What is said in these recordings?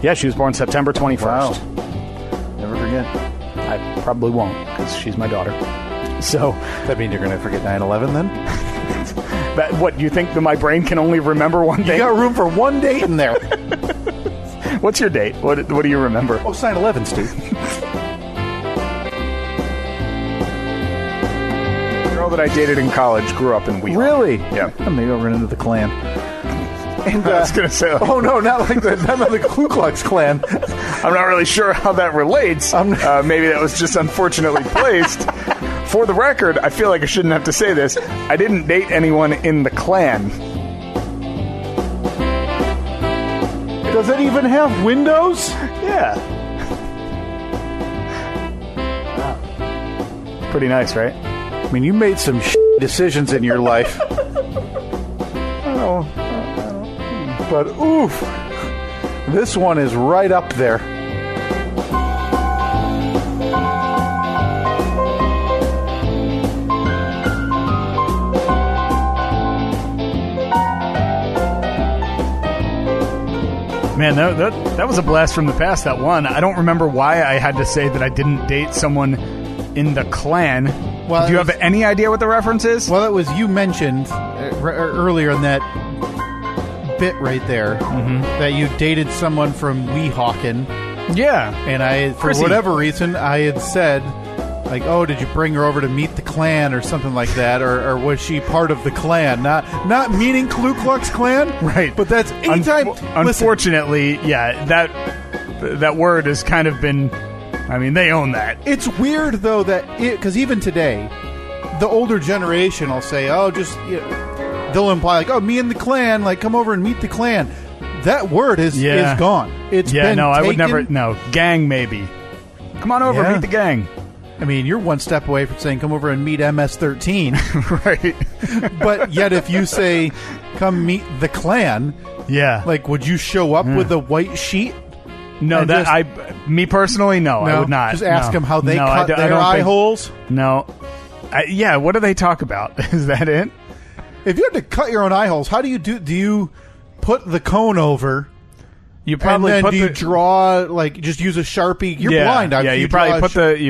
Yeah, she was born September 21st. Wow. Never forget. I probably won't, because she's my daughter. So that means you're going to forget 9/11 then? What, you think that my brain can only remember one date? You got room for one date in there. What's your date? What do you remember? Oh, it's 9/11, Steve. The girl that I dated in college grew up in Weehawken. Really? Yeah. Maybe I'll run into the Klan. And, I was going to say... oh, no, not like the Ku Klux Klan. I'm not really sure how that relates. Maybe that was just unfortunately placed. For the record, I feel like I shouldn't have to say this. I didn't date anyone in the Klan. Does it even have windows? Yeah. Pretty nice, right? I mean, you made some decisions in your life. Oh, but oof, this one is right up there. Man, that was a blast from the past, that one. I don't remember why I had to say that I didn't date someone in the Klan. Well, do you have any idea what the reference is? Well, it was you mentioned earlier in that bit right there that you dated someone from Weehawken. Yeah. And for whatever reason, I had said, like, oh, did you bring her over to meet the Klan or something like that? Or was she part of the Klan? Not meaning Ku Klux Klan? Right. But that's anytime... Unfortunately, yeah, that word has kind of been... I mean, they own that. It's weird, though, that... Because even today, the older generation will say, oh, just... they'll imply, like, oh, me and the Klan, like, come over and meet the Klan. That word is gone. It's been no, taken. I would never... No, gang, maybe. Come on over, meet the gang. I mean, you're one step away from saying, come over and meet MS-13. Right. But yet if you say, come meet the Klan, like, would you show up with a white sheet? No, me personally, no, I would not. Just ask them how they cut their eye holes? No. What do they talk about? Is that it? If you had to cut your own eye holes, how do you do you put the cone over... You probably and then do you draw, like, just use a Sharpie? You're blind. Yeah, you probably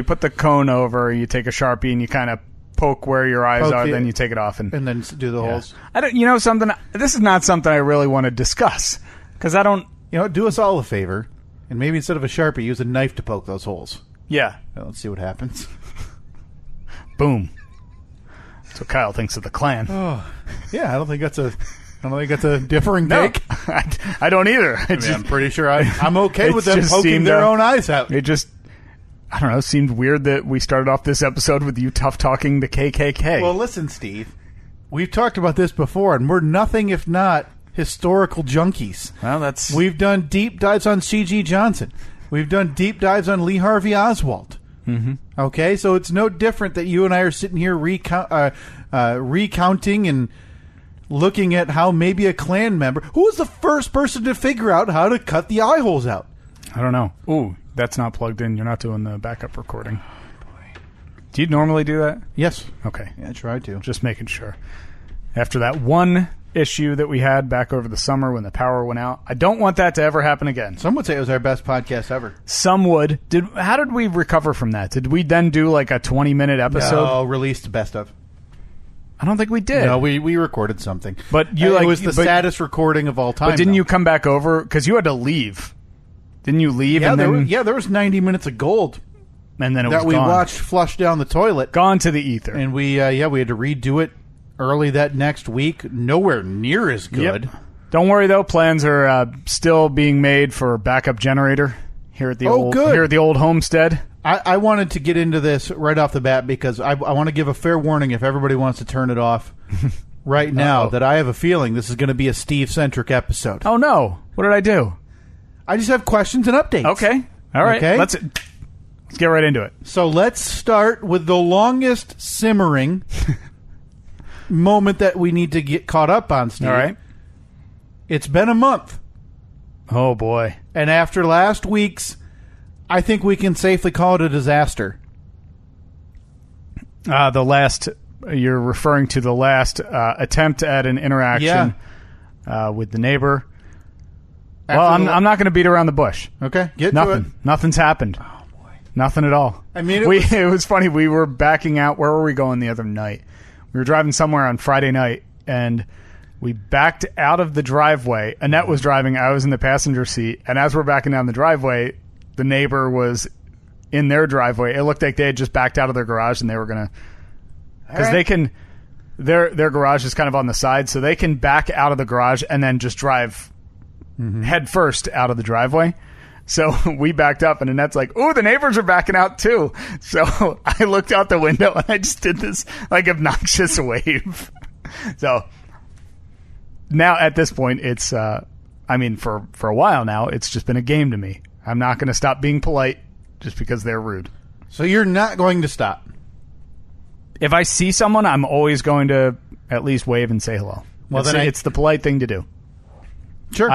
put the cone over, you take a Sharpie, and you kind of poke where your eyes are, then you take it off. And then do the holes. I don't, something, this is not something I really want to discuss, because I don't... do us all a favor, and maybe instead of a Sharpie, use a knife to poke those holes. Yeah. Well, let's see what happens. Boom. That's what Kyle thinks of the Klan. Oh, yeah, I don't think that's a differing take. I don't either. I'm pretty sure I'm okay with them poking their own eyes out. It just, I don't know, seemed weird that we started off this episode with you tough-talking the KKK. Well, listen, Steve. We've talked about this before, and we're nothing if not historical junkies. Well, We've done deep dives on C.G. Johnson. We've done deep dives on Lee Harvey Oswald. Mm-hmm. Okay, so it's no different that you and I are sitting here recounting and looking at how maybe a Klan member... Who was the first person to figure out how to cut the eye holes out? I don't know. Ooh, that's not plugged in. You're not doing the backup recording. Do you normally do that? Yes. Okay. Yeah, I try to. Just making sure. After that one issue that we had back over the summer when the power went out, I don't want that to ever happen again. Some would say it was our best podcast ever. Some would. How did we recover from that? Did we then do like a 20-minute episode? No, released best of. I don't think we did. No, we recorded something. But it was the saddest recording of all time. But didn't you come back over? Because you had to leave. Didn't you leave? Yeah, there was 90 minutes of gold. And then it was that we gone. Watched flush down the toilet. Gone to the ether. And we had to redo it early that next week. Nowhere near as good. Yep. Don't worry, though. Plans are still being made for a backup generator here at the old homestead. I wanted to get into this right off the bat because I want to give a fair warning if everybody wants to turn it off right now that I have a feeling this is going to be a Steve-centric episode. Oh, no. What did I do? I just have questions and updates. Okay. All right. Okay? Let's get right into it. So let's start with the longest simmering moment that we need to get caught up on, Steve. All right. It's been a month. Oh, boy. And after last week's, I think we can safely call it a disaster. You're referring to the last attempt at an interaction with the neighbor. Well, I'm not going to beat around the bush. Okay, get Nothing. to it. Nothing's happened. Oh boy, nothing at all. I mean, it was funny. We were backing out. Where were we going the other night? We were driving somewhere on Friday night, and we backed out of the driveway. Annette was driving. I was in the passenger seat, and as we're backing down the driveway, the neighbor was in their driveway. It looked like they had just backed out of their garage, and they were going to, because they can. Their garage is kind of on the side, so they can back out of the garage and then just drive head first out of the driveway. So we backed up, and Annette's like, "Ooh, the neighbors are backing out too." So I looked out the window, and I just did this like obnoxious wave. So now at this point, it's for a while now, it's just been a game to me. I'm not going to stop being polite just because they're rude. So you're not going to stop. If I see someone, I'm always going to at least wave and say hello. Well, it's the polite thing to do. Sure.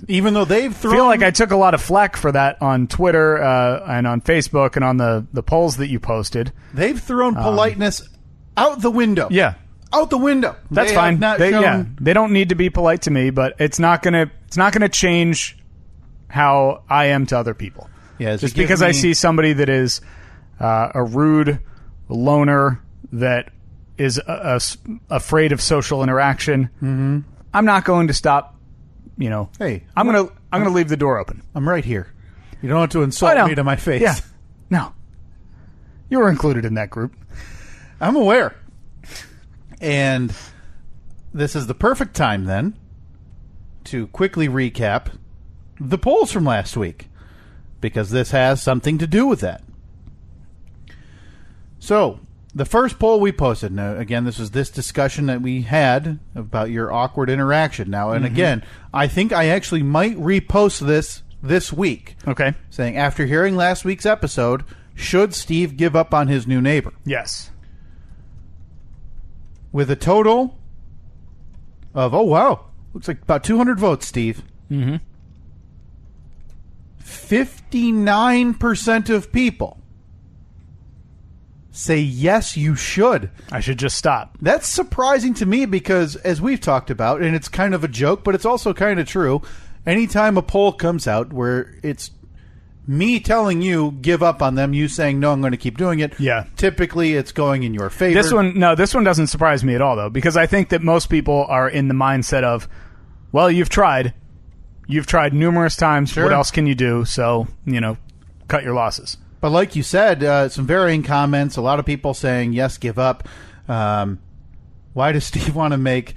Even though they've thrown... I feel like I took a lot of flack for that on Twitter and on Facebook and on the polls that you posted. They've thrown politeness out the window. Yeah. Out the window. That's fine. They don't need to be polite to me, but it's not gonna change how I am to other people. Yeah, just because I see somebody that is a rude loner that is afraid of social interaction, I'm not going to stop. Hey, I'm gonna leave the door open. I'm right here. You don't have to insult me to my face. Yeah, no, you were included in that group. I'm aware. And this is the perfect time then to quickly recap the polls from last week, because this has something to do with that. So, the first poll we posted, now again, this is this discussion that we had about your awkward interaction. Now, and again, I think I actually might repost this week. Okay. Saying, after hearing last week's episode, should Steve give up on his new neighbor? Yes. With a total of, looks like about 200 votes, Steve. 59% of people say yes, you should. I should just stop. That's surprising to me because, as we've talked about, and it's kind of a joke, but it's also kind of true, anytime a poll comes out where it's me telling you give up on them, you saying no, I'm going to keep doing it. Yeah. Typically, it's going in your favor. This one doesn't surprise me at all, though, because I think that most people are in the mindset of, well, you've tried numerous times. Sure. What else can you do? So, cut your losses. But like you said, some varying comments. A lot of people saying yes, give up. Why does Steve want to make?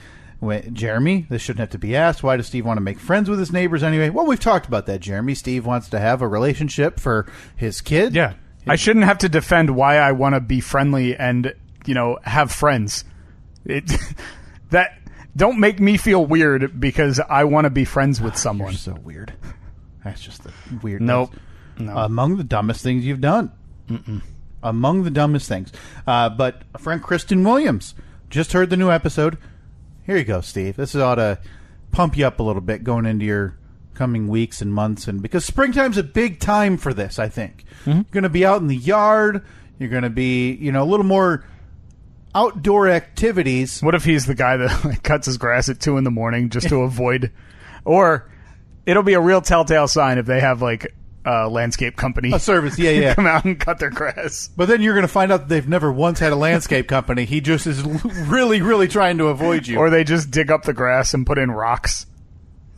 Jeremy, this shouldn't have to be asked. Why does Steve want to make friends with his neighbors anyway? Well, we've talked about that, Jeremy. Steve wants to have a relationship for his kid. Yeah. I shouldn't have to defend why I want to be friendly and, have friends. Don't make me feel weird because I want to be friends with someone. You're so weird. That's just the weird. Nope. No. Among the dumbest things you've done. Among the dumbest things. But a friend, Kristen Williams, just heard the new episode. Here you go, Steve. This ought to pump you up a little bit going into your coming weeks and months, and because springtime's a big time for this, I think. You're going to be out in the yard. You're going to be, a little more outdoor activities. What if he's the guy that cuts his grass at 2 a.m. just to avoid, or it'll be a real telltale sign if they have landscape company. A service, yeah. Come out and cut their grass. But then you're going to find out that they've never once had a landscape company. He just is really, really trying to avoid you. Or they just dig up the grass and put in rocks.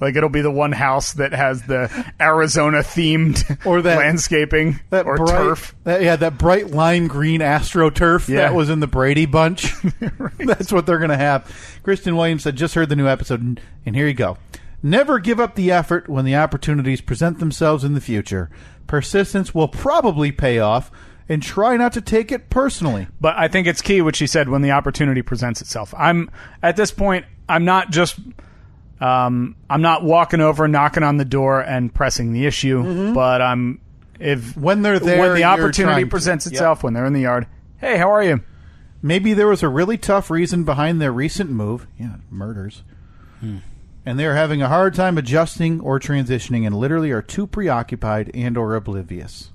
It'll be the one house that has the Arizona-themed or that, landscaping or turf. That bright lime green AstroTurf that was in the Brady Bunch. Right. That's what they're going to have. Kristen Williams said, just heard the new episode, and here you go. Never give up the effort when the opportunities present themselves in the future. Persistence will probably pay off, and try not to take it personally. But I think it's key what she said, when the opportunity presents itself. At this point, I'm not just I'm not walking over, knocking on the door, and pressing the issue. But when they're there, when the opportunity presents itself, when they're in the yard. Hey, how are you? Maybe there was a really tough reason behind their recent move. Yeah, murders. And they're having a hard time adjusting or transitioning and literally are too preoccupied and or oblivious.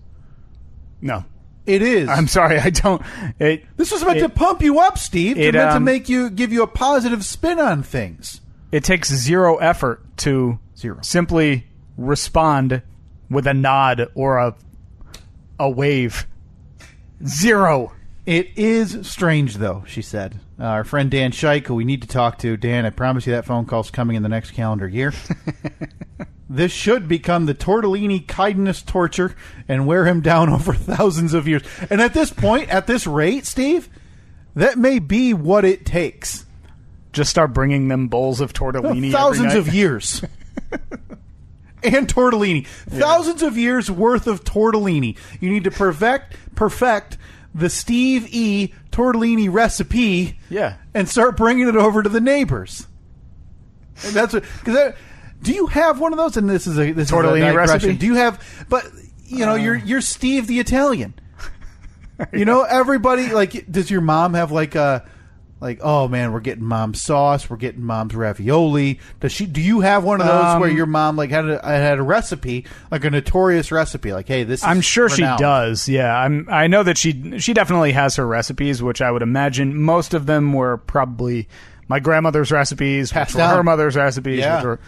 No. It is. I'm sorry, I don't. This was meant to pump you up, Steve. It's meant to give you a positive spin on things. It takes zero effort to Zero. Simply respond with a nod or a wave. Zero. It is strange, though, she said. Our friend Dan Scheich, who we need to talk to. Dan, I promise you that phone call's coming in the next calendar year. This should become the tortellini kindness torture and wear him down over thousands of years. And at this point, at this rate, Steve, that may be what it takes. Just start bringing them bowls of tortellini thousands every night. of years. And tortellini. Yeah. Thousands of years worth of tortellini. You need to perfect the Steve E. tortellini recipe, and start bringing it over to the neighbors. And that's what. Do you have one of those? And this is a tortellini recipe. Do you have? But you're Steve the Italian. Everybody Does your mom have oh man, we're getting mom's sauce, we're getting mom's ravioli? Do you have one of those where your mom had a recipe, like a notorious recipe, hey, this is I'm sure renowned. She does. Yeah, I know that she definitely has her recipes, which I would imagine most of them were probably my grandmother's recipes, passed which were down. her mother's recipes, Yeah. which were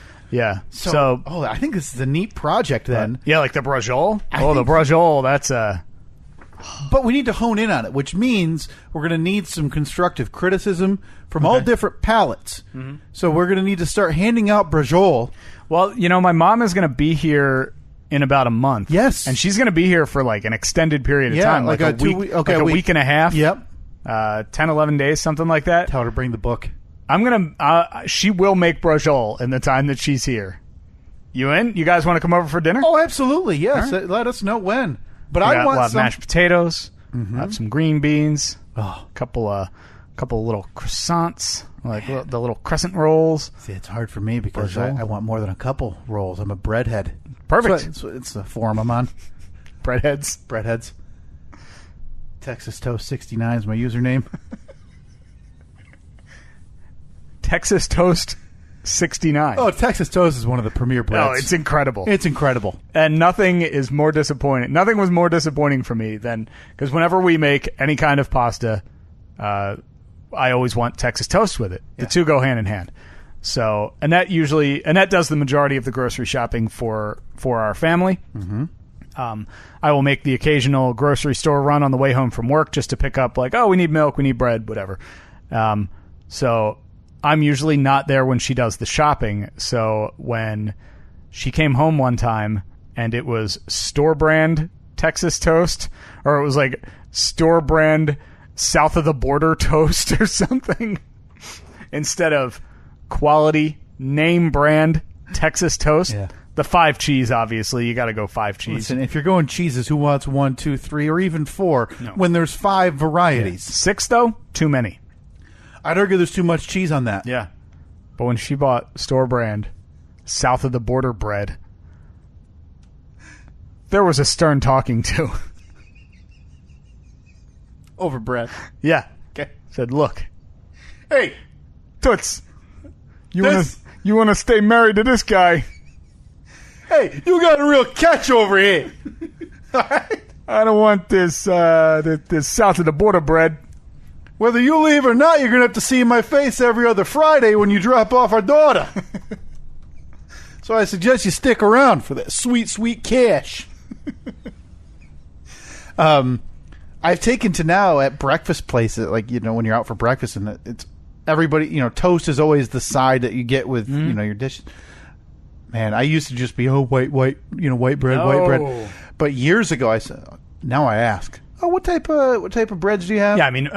So I think this is a neat project then. Yeah, like the brajol. The brajol, that's But we need to hone in on it, which means we're going to need some constructive criticism from all different palates. Mm-hmm. So we're going to need to start handing out brajol. Well, my mom is going to be here in about a month. Yes. And she's going to be here for an extended period of time. Like a week, a week and a half. Yep. 10, 11 days, something like that. Tell her to bring the book. I'm going to... she will make brajol in the time that she's here. You in? You guys want to come over for dinner? Oh, absolutely. Yes. Right. Let us know when. But I want some mashed potatoes. Mm-hmm. Have some green beans. A couple of little croissants, the little crescent rolls. See, it's hard for me because I want more than a couple rolls. I'm a breadhead. Perfect. It's the form I'm on. Breadheads. Texas Toast 69 is my username. Texas Toast 69. Oh, Texas Toast is one of the premier breads. Oh, it's incredible. It's incredible. And nothing is more disappointing. Nothing was more disappointing for me than... Because whenever we make any kind of pasta, I always want Texas Toast with it. The two go hand in hand. So, and that does the majority of the grocery shopping for our family. Mm-hmm. I will make the occasional grocery store run on the way home from work just to pick up we need milk, we need bread, whatever. So... I'm usually not there when she does the shopping, so when she came home one time and it was store brand Texas Toast, or it was store brand south of the border toast or something, instead of quality name brand Texas Toast. Yeah. The 5 cheese, obviously, you got to go 5 cheese. Listen, if you're going cheeses, who wants 1, 2, 3, or even 4 when there's 5 varieties? Yeah. 6 though, too many. I'd argue there's too much cheese on that. Yeah. But when she bought store brand south of the border bread, there was a stern talking to. Over bread. Yeah. Okay. Said, look. Hey, Toots. You want to stay married to this guy. Hey, you got a real catch over here. All right? I don't want this south of the border bread. Whether you leave or not, you're going to have to see my face every other Friday when you drop off our daughter. So I suggest you stick around for that sweet, sweet cash. I've taken to now at breakfast places, when you're out for breakfast, and it's everybody, toast is always the side that you get with, your dishes. Man, I used to just be, white bread, white bread. But years ago, I said, now I ask, what type of breads do you have? Yeah, I mean,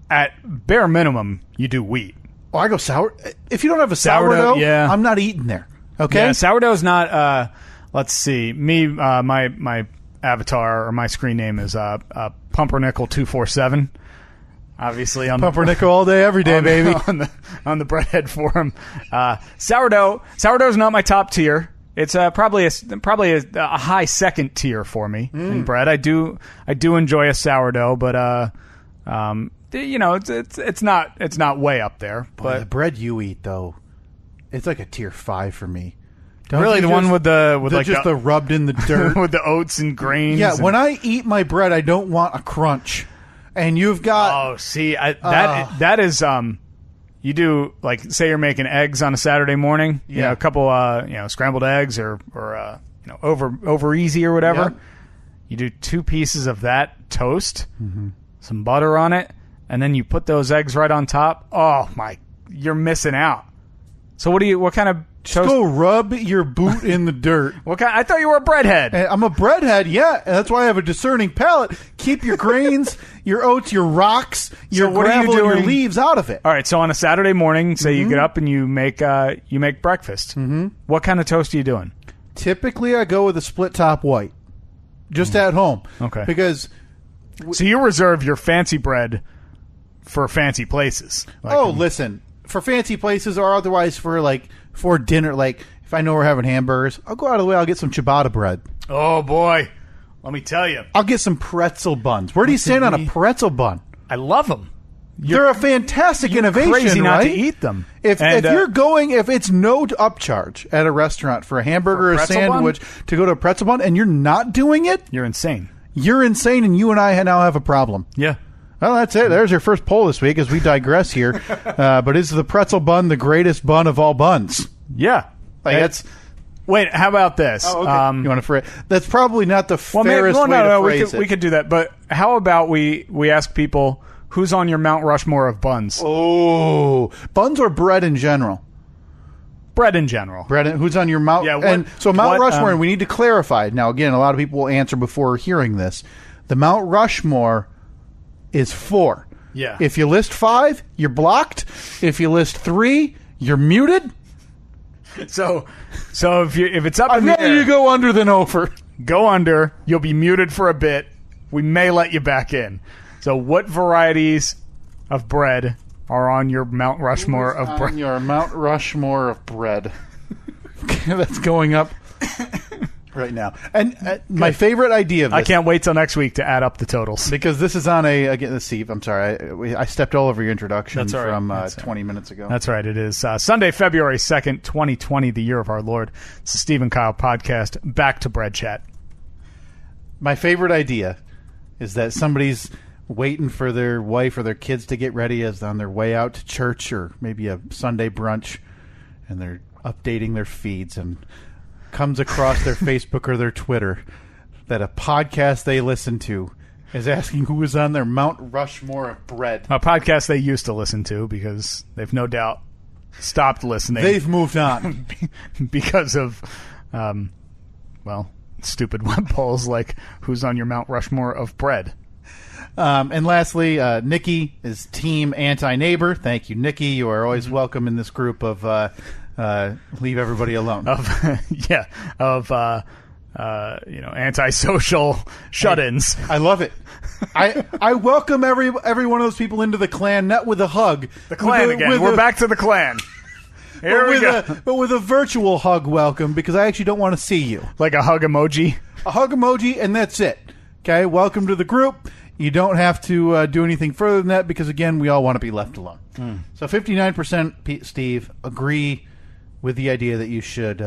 at bare minimum, you do wheat. Oh, I go sour. If you don't have a sourdough, yeah. I'm not eating there. Okay? Yeah, sourdough's not, let's see, my avatar or my screen name is Pumpernickel 247. Obviously, on Pumpernickel all day, every day, baby. On the breadhead forum. Sourdough's not my top tier. It's probably a high second tier for me in bread. I do enjoy a sourdough, but it's not way up there. Boy, but the bread you eat though, it's like a tier 5 for me. Really, the one with the rubbed in the dirt with the oats and grains. Yeah, when I eat my bread, I don't want a crunch. And you've got that is you do, like, say you're making eggs on a Saturday morning, you know, a couple, scrambled eggs or over easy or whatever. Yep. You do 2 pieces of that toast, some butter on it, and then you put those eggs right on top. Oh my, you're missing out. So what kind of Just go rub your boot in the dirt. I thought you were a breadhead. I'm a breadhead, yeah. And that's why I have a discerning palate. Keep your grains, your oats, your rocks, your gravel, and your leaves out of it. All right, so on a Saturday morning, say you get up and you make breakfast. Mm-hmm. What kind of toast are you doing? Typically, I go with a split top white. Just at home. Okay. Because... So you reserve your fancy bread for fancy places. Listen. For fancy places or otherwise for dinner, like if I know we're having hamburgers, I'll go out of the way, I'll get some ciabatta bread. Oh, boy. Let me tell you. I'll get some pretzel buns. Where do you stand on a pretzel bun? I love them. They're a fantastic innovation, crazy not right? to eat them. If it's no upcharge at a restaurant for a hamburger or a sandwich to go to a pretzel bun and you're not doing it, you're insane. You're insane, and you and I now have a problem. Yeah. Well, that's it. There's your first poll this week as we digress here. But is the pretzel bun the greatest bun of all buns? Yeah. Wait, how about this? Oh, okay. You want to phrase? That's probably not the fairest way to phrase it. We could do that. But how about we ask people, who's on your Mount Rushmore of buns? Oh, buns or bread in general? Bread in general. Who's on your Mount? Yeah. Mount Rushmore, and we need to clarify. Now, again, a lot of people will answer before hearing this. The Mount Rushmore is 4. Yeah. If you list 5, you're blocked. If you list 3, you're muted. So if it's up I'd in the rather air, you go under than over. Go under. You'll be muted for a bit. We may let you back in. So what varieties of bread are on your Mount Rushmore of bread? Your Mount Rushmore of bread. That's going up right now. And my favorite idea of this... I can't wait till next week to add up the totals. Because this is on let's see, I'm sorry. I stepped all over your introduction from 20 minutes ago. That's right. It is Sunday, February 2nd, 2020, the year of our Lord. It's the Steve and Kyle podcast. Back to Bread Chat. My favorite idea is that somebody's waiting for their wife or their kids to get ready as on their way out to church or maybe a Sunday brunch, and they're updating their feeds and comes across their Facebook or their Twitter that a podcast they listen to is asking who is on their Mount Rushmore of bread. A podcast they used to listen to because they've no doubt stopped listening. They've moved on. because of, stupid web polls like who's on your Mount Rushmore of bread. And lastly, Nikki is Team Anti-Neighbor. Thank you, Nikki. You are always welcome in this group of leave everybody alone. Antisocial shut-ins. I love it. I welcome every one of those people into the clan, not with a hug. The clan again. We're back to the clan. Here we go. But with a virtual hug welcome, because I actually don't want to see you. Like a hug emoji? A hug emoji, and that's it. Okay, welcome to the group. You don't have to do anything further than that because, again, we all want to be left alone. So 59%, Steve, agree with the idea that you should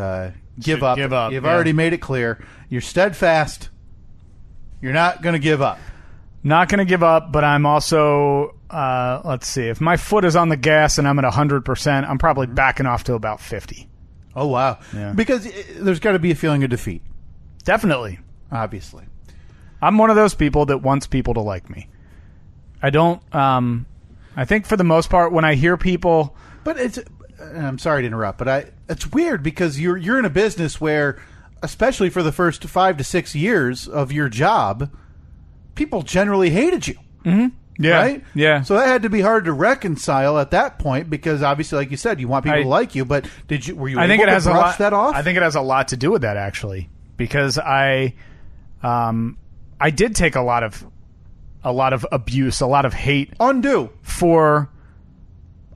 give up. You've already made it clear. You're steadfast. You're not going to give up. Not going to give up, but I'm also, let's see, if my foot is on the gas and I'm at 100%, I'm probably backing off to about 50. Oh, wow. Yeah. Because there's got to be a feeling of defeat. Definitely. Obviously. I'm one of those people that wants people to like me. I don't, I think for the most part when I hear people... But it's, I'm sorry to interrupt, but it's weird because you're in a business where, especially for the first 5 to 6 years of your job, people generally hated you. Mm-hmm. Yeah. Right? Yeah. So that had to be hard to reconcile at that point because obviously, like you said, you want people to like you, but were you able to brush that off? I think it has a lot to do with that, actually, because I did take a lot of abuse, a lot of hate. Undue. For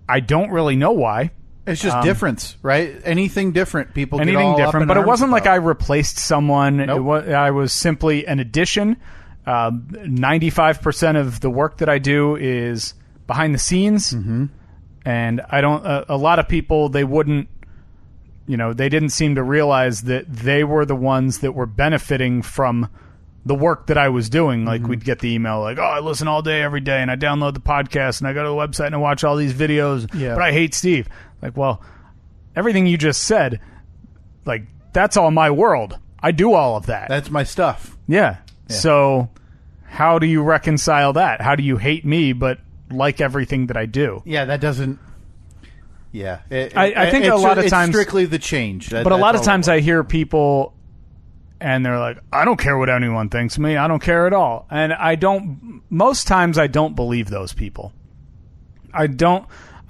I don't really know why. It's just difference, right? Anything different, people get all anything different, but it wasn't like I replaced someone. Nope. I was simply an addition. 95% of the work that I do is behind the scenes, and I don't. A lot of people they didn't seem to realize that they were the ones that were benefiting from the work that I was doing. Like, we'd get the email like, oh, I listen all day, every day, and I download the podcast, and I go to the website, and I watch all these videos, but I hate Steve. Like, well, everything you just said, like, that's all my world. I do all of that. That's my stuff. Yeah. So how do you reconcile that? How do you hate me but like everything that I do? Yeah, that doesn't... Yeah. I think a lot of times... It's strictly the change. But a lot of times I hear people... And they're like, I don't care what anyone thinks of me. I don't care at all. And most times I don't believe those people. I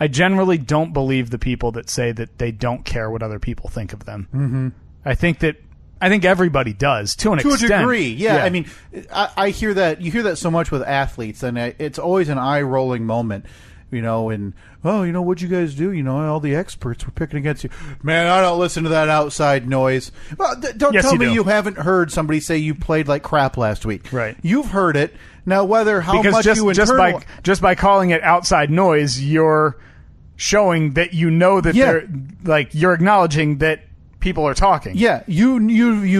generally don't believe the people that say that they don't care what other people think of them. Mm-hmm. I think everybody does to an extent. To a degree, yeah. I mean, I hear that. You hear that so much with athletes, and it's always an eye-rolling moment. And what'd you guys do? All the experts were picking against you. Man, I don't listen to that outside noise. Well, don't tell me you haven't heard somebody say you played like crap last week. Right. You've heard it. Now, just by calling it outside noise, you're showing that that they're like you're acknowledging that people are talking. Yeah, you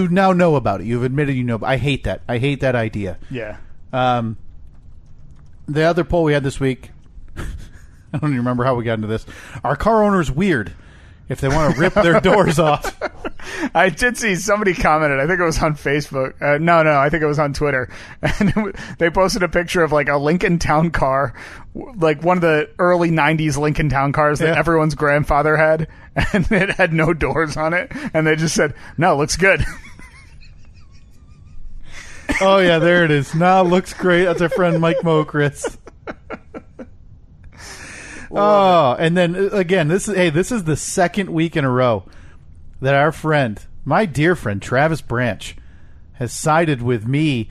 now know about it. You've admitted you know. I hate that. I hate that idea. Yeah. The other poll we had this week. I don't even remember how we got into this. Are car owners weird if they want to rip their doors off? I did see somebody commented. I think it was on Facebook. No, I think it was on Twitter. And they posted a picture of like a Lincoln Town car, like one of the early 90s Lincoln Town cars that everyone's grandfather had. And it had no doors on it. And they just said, no, looks good. Oh, yeah, there it is. Nah, looks great. That's our friend Mike Mokritz. Oh, and then again, this is the second week in a row that our friend, my dear friend Travis Branch, has sided with me,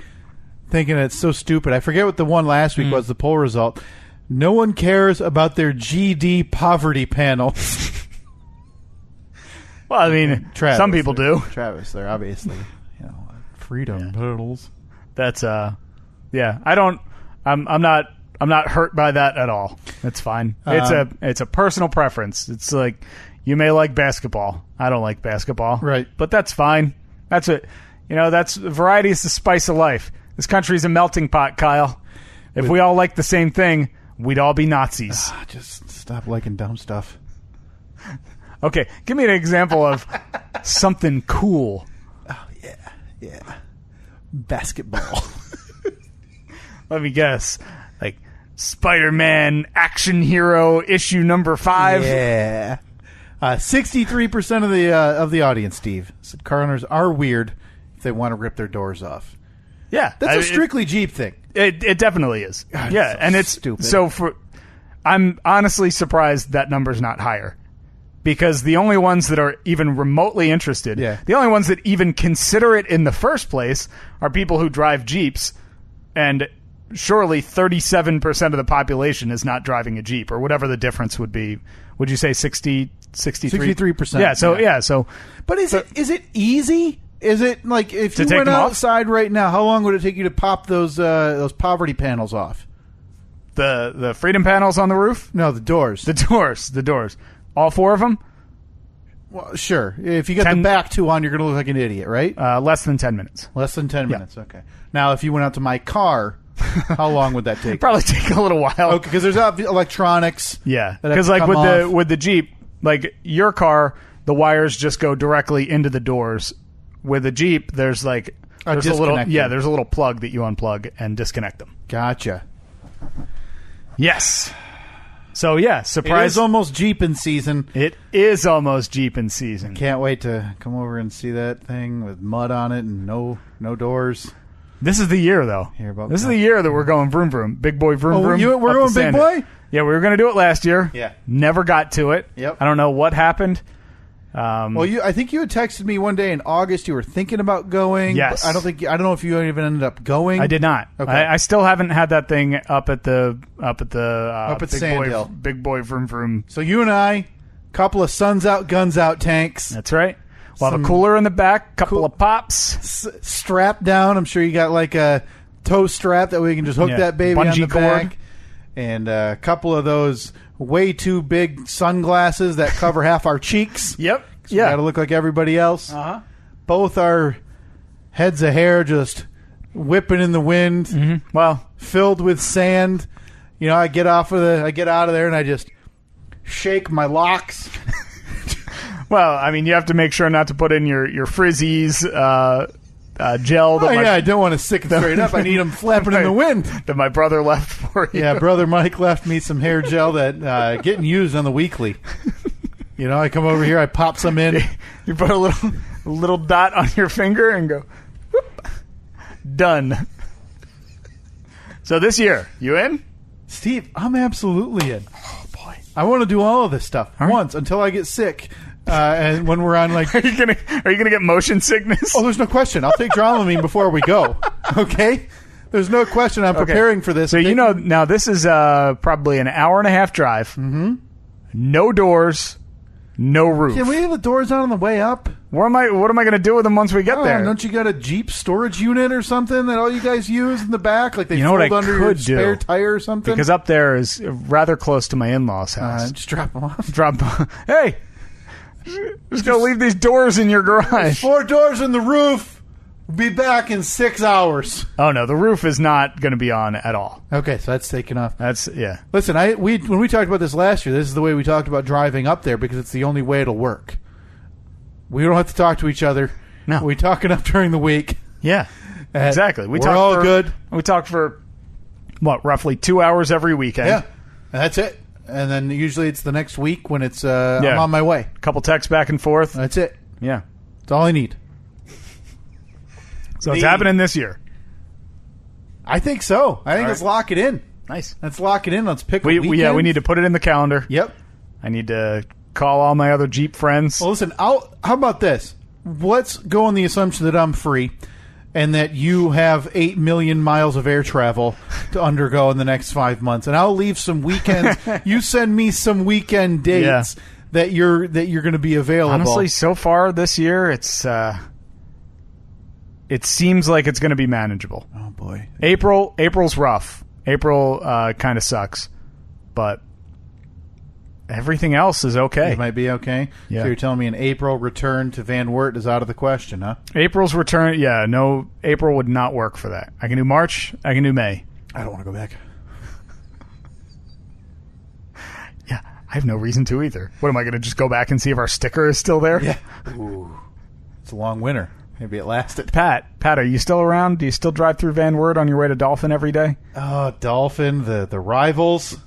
thinking it's so stupid. I forget what the one last week was, the poll result. No one cares about their GD poverty panels. Well, I mean, Travis, some people do. Travis, they're obviously, freedom panels. That's I'm not hurt by that at all. It's fine. It's a personal preference. It's like you may like basketball. I don't like basketball. Right. But that's fine. That's it. That's variety is the spice of life. This country's a melting pot, Kyle. If we all like the same thing, we'd all be Nazis. Just stop liking dumb stuff. Okay, give me an example of something cool. Oh, yeah. Basketball. Let me guess. Like Spider-Man Action Hero issue number 5. Yeah. 63% of the audience, Steve, said car owners are weird if they want to rip their doors off. Yeah. That's a strictly Jeep thing. It definitely is. God, yeah, so and it's stupid. So I'm honestly surprised that number's not higher. Because the only ones that are even remotely interested, the only ones that even consider it in the first place are people who drive Jeeps, and surely 37% of the population is not driving a Jeep, or whatever the difference would be. Would you say 63? 63%. Yeah, so But is it easy? Is it like if you went outside right now, how long would it take you to pop those poverty panels off? The freedom panels on the roof? No, the doors. The doors. All 4 of them? Well, sure. If you got the back 2 on, you're going to look like an idiot, right? Less than 10 minutes. Less than 10 minutes, okay. Now, if you went out to my car, how long would that take? Probably take a little while. Okay, because there's electronics. Yeah, because like with the Jeep, like your car, the wires just go directly into the doors. With a Jeep, there's a little plug that you unplug and disconnect them. Gotcha. Yes. So, surprise. It is almost Jeepin' season. It is almost Jeepin' season. Can't wait to come over and see that thing with mud on it and no doors. This is the year, though. This is the year that we're going vroom vroom. Big boy vroom vroom. We're going big boy? Yeah, we were going to do it last year. Yeah. Never got to it. Yep. I don't know what happened. I think you had texted me one day in August. You were thinking about going. Yes. I don't know if you even ended up going. I did not. Okay. I still haven't had that thing up at Sand Hill. Big boy vroom vroom. So you and I, couple of suns out, guns out tanks. That's right. We'll have a cooler in the back, couple of pops, strapped down. I'm sure you got like a toe strap that we can just hook that baby on the back, and a couple of those way too big sunglasses that cover half our cheeks. Yep. So we got to look like everybody else. Uh-huh. Both our heads of hair just whipping in the wind. Mm-hmm. Well, filled with sand. I get out of there and I just shake my locks. Well, I mean, you have to make sure not to put in your frizzies, gel. I don't want to stick it straight up. I need them flapping in the wind. That my brother left for you. Yeah, brother Mike left me some hair gel that getting used on the weekly. I come over here, I pop some in. You put a little dot on your finger and go, whoop, done. So this year, you in? Steve, I'm absolutely in. Oh, boy. I want to do all of this stuff once until I get sick. And when we're on, like... Are you gonna get motion sickness? Oh, there's no question. I'll take Dramamine before we go. Okay? There's no question. I'm preparing for this. So, now this is probably an hour and a half drive. Mm-hmm. No doors, no roof. Can we have the doors on the way up? What am I going to do with them once we get there? Don't you got a Jeep storage unit or something that all you guys use in the back? Like they fold under your spare tire or something? Because up there is rather close to my in-laws' house. Just drop them off. Hey, just go leave these doors in your garage. 4 doors in the roof. We'll be back in 6 hours. Oh, no, the roof is not going to be on at all. Okay, so that's taken off. Yeah. Listen, when we talked about this last year, this is the way we talked about driving up there because it's the only way it'll work. We don't have to talk to each other. No. We talk enough during the week. Yeah, exactly. We're all good. We talk for, roughly 2 hours every weekend. Yeah, and that's it. And then usually it's the next week when it's I'm on my way. A couple texts back and forth. That's it. Yeah. That's all I need. So it's happening this year. I think so. I think let's lock it in. Nice. Let's lock it in. Let's pick a weekend. Yeah, we need to put it in the calendar. Yep. I need to call all my other Jeep friends. Well, listen, how about this? Let's go on the assumption that I'm free and that you have 8 million miles of air travel to undergo in the next 5 months. And I'll leave some weekends. You send me some weekend dates that you're going to be available. Honestly, so far this year, it seems like it's going to be manageable. Oh, boy. April's rough. April kind of sucks. But everything else is okay. It might be okay. Yeah. So you're telling me in April, return to Van Wert is out of the question, huh? April's return, no, April would not work for that. I can do March. I can do May. I don't want to go back. Yeah, I have no reason to either. What, am I going to just go back and see if our sticker is still there? Yeah. Ooh. It's a long winter. Maybe it lasted. Pat, are you still around? Do you still drive through Van Wert on your way to Dolphin every day? Oh, Dolphin, the rivals.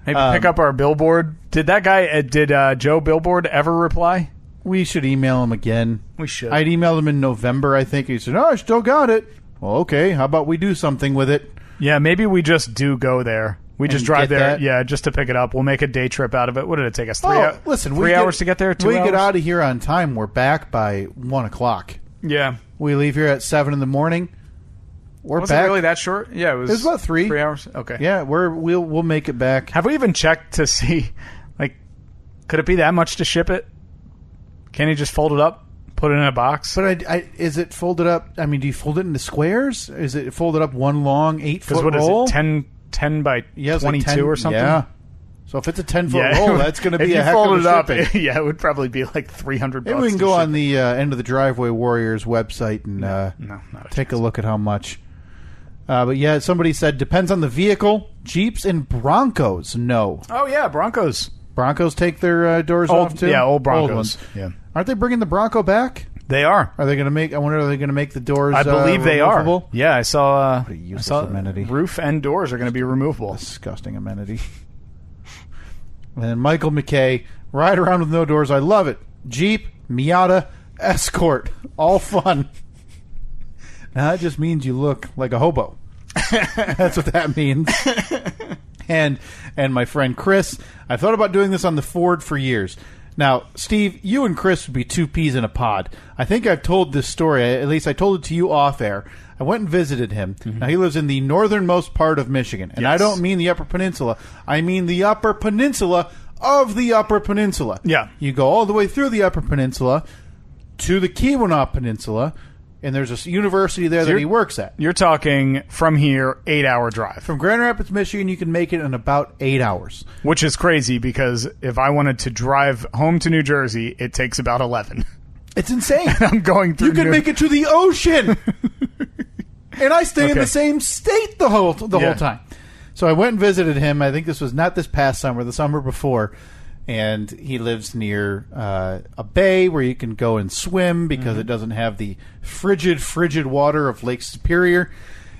Maybe pick up our billboard. Did that guy, Joe Billboard ever reply? We should email him again. We should. I'd emailed him in November, I think. He said, I still got it. Well, okay. How about we do something with it? Yeah, maybe we just do go there. We just drive there, that? just to pick it up. We'll make a day trip out of it. What did it take us? 3 hours? Listen, 3 hours to get there? 2 hours? We get out of here on time. We're back by 1 o'clock. Yeah. We leave here at 7 in the morning. Was it really that short? Yeah, it was about 3 hours. Okay. Yeah, we'll make it back. Have we even checked to see, could it be that much to ship it? Can you just fold it up, put it in a box? But is it folded up? I mean, do you fold it into squares? Is it folded up one long 8-foot roll? Because what is it, 10 by 22 like 10, or something? Yeah. So if it's a 10-foot roll, that's going to be a heck of a shipping. If you fold it up, it would probably be like $300. Maybe we can go on the End of the Driveway Warriors website and take a look at how much. But yeah, somebody said, depends on the vehicle. Jeeps and Broncos, no. Oh, yeah, Broncos. Broncos take their doors off, too? Yeah, old Broncos. Old ones. Yeah. Aren't they bringing the Bronco back? They are. Are they going to make? I wonder, are they going to make the doors? I believe they removable? are. Yeah, I saw. What a useless amenity. Roof and doors are going to be removable. Disgusting amenity. And Michael McKay, ride around with no doors. I love it. Jeep, Miata, Escort, all fun. Now that just means you look like a hobo. That's what that means. And my friend Chris, I've thought about doing this on the Ford for years. Now, Steve, you and Chris would be 2 peas in a pod. I think I've told this story. At least I told it to you off air. I went and visited him. Mm-hmm. Now, he lives in the northernmost part of Michigan. And I don't mean the Upper Peninsula. I mean the Upper Peninsula of the Upper Peninsula. Yeah. You go all the way through the Upper Peninsula to the Keweenaw Peninsula, and there's a university there that he works at. You're talking from here, 8-hour drive. From Grand Rapids, Michigan, you can make it in about 8 hours. Which is crazy because if I wanted to drive home to New Jersey, it takes about 11. It's insane. I'm going through. You can make it to the ocean. And I stay in the same state the whole time. So I went and visited him. I think this was not this past summer, the summer before. And he lives near a bay where you can go and swim because it doesn't have the frigid water of Lake Superior.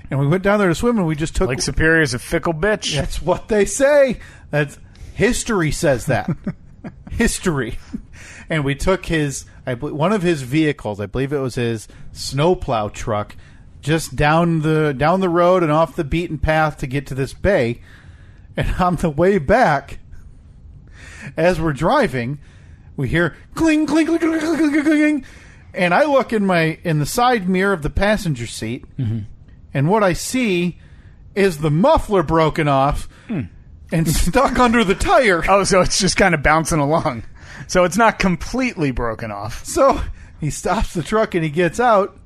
And we went down there to swim, and we just took... Lake Superior's a fickle bitch. That's what they say. That's history says that. History. And we took one of his vehicles, I believe it was his snowplow truck, just down the road and off the beaten path to get to this bay. And on the way back, as we're driving, we hear cling, cling, cling, cling, cling, cling, cling, and I look in the side mirror of the passenger seat, and what I see is the muffler broken off and stuck under the tire. Oh, so it's just kind of bouncing along. So it's not completely broken off. So he stops the truck and he gets out.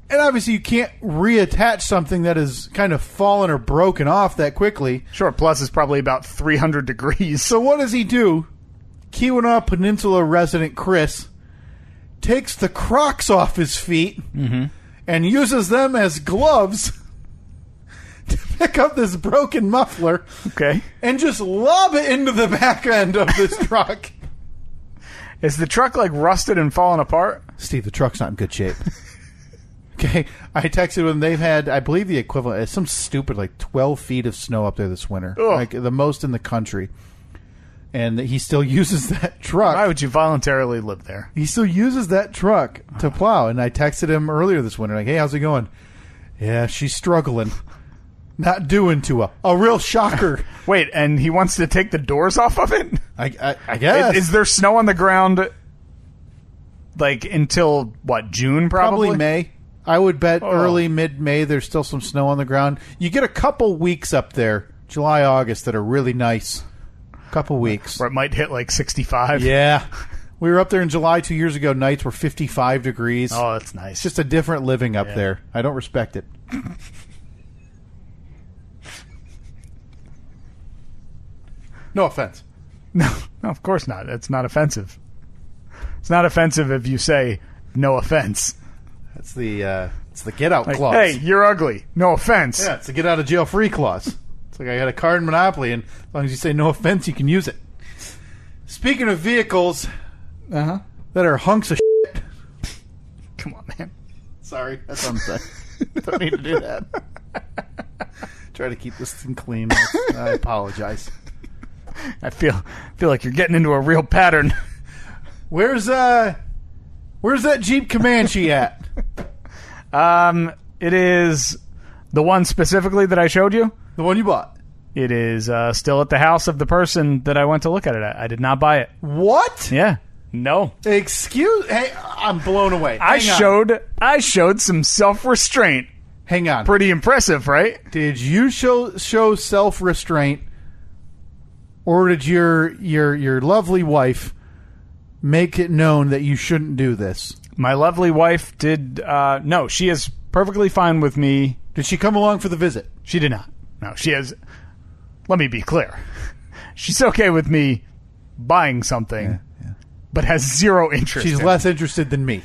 And obviously you can't reattach something that is kind of fallen or broken off that quickly. Sure, plus it's probably about 300 degrees. So what does he do? Keweenaw Peninsula resident Chris takes the Crocs off his feet and uses them as gloves to pick up this broken muffler and just lob it into the back end of this truck. Is the truck like rusted and falling apart? Steve, the truck's not in good shape. Okay, I texted them. They've had, I believe, the equivalent, some stupid, 12 feet of snow up there this winter. Ugh. Like, the most in the country. And he still uses that truck. Why would you voluntarily live there? He still uses that truck to plow. And I texted him earlier this winter, like, hey, how's it going? Yeah, she's struggling. Not doing too well. A real shocker. Wait, and he wants to take the doors off of it? I guess. Is there snow on the ground, until, June, probably? Probably May. I would bet early, mid-May, there's still some snow on the ground. You get a couple weeks up there, July, August, that are really nice. Couple weeks. Where it might hit 65. Yeah. We were up there in July 2 years ago. Nights were 55 degrees. Oh, that's nice. It's just a different living up there. I don't respect it. No offense. No, of course not. It's not offensive. It's not offensive if you say no offense. It's the get out clause. Hey, you're ugly. No offense. Yeah, it's the get out of jail free clause. It's like I got a card in Monopoly, and as long as you say no offense, you can use it. Speaking of vehicles that are hunks of shit. Come on, man. Sorry, that's what I'm saying. Don't need to do that. Try to keep this thing clean. I apologize. I feel like you're getting into a real pattern. Where's that Jeep Comanche at? It is the one specifically that I showed you. The one you bought. It is still at the house of the person that I went to look at it at. I did not buy it. What? Yeah. No. Hey, I'm blown away. I showed some self-restraint. Hang on. Pretty impressive, right? Did you show self-restraint, or did your lovely wife make it known that you shouldn't do this? My lovely wife did. No, she is perfectly fine with me. Did she come along for the visit? She did not. No, she has. Let me be clear. She's okay with me buying something, but has zero interest. She's less interested than me.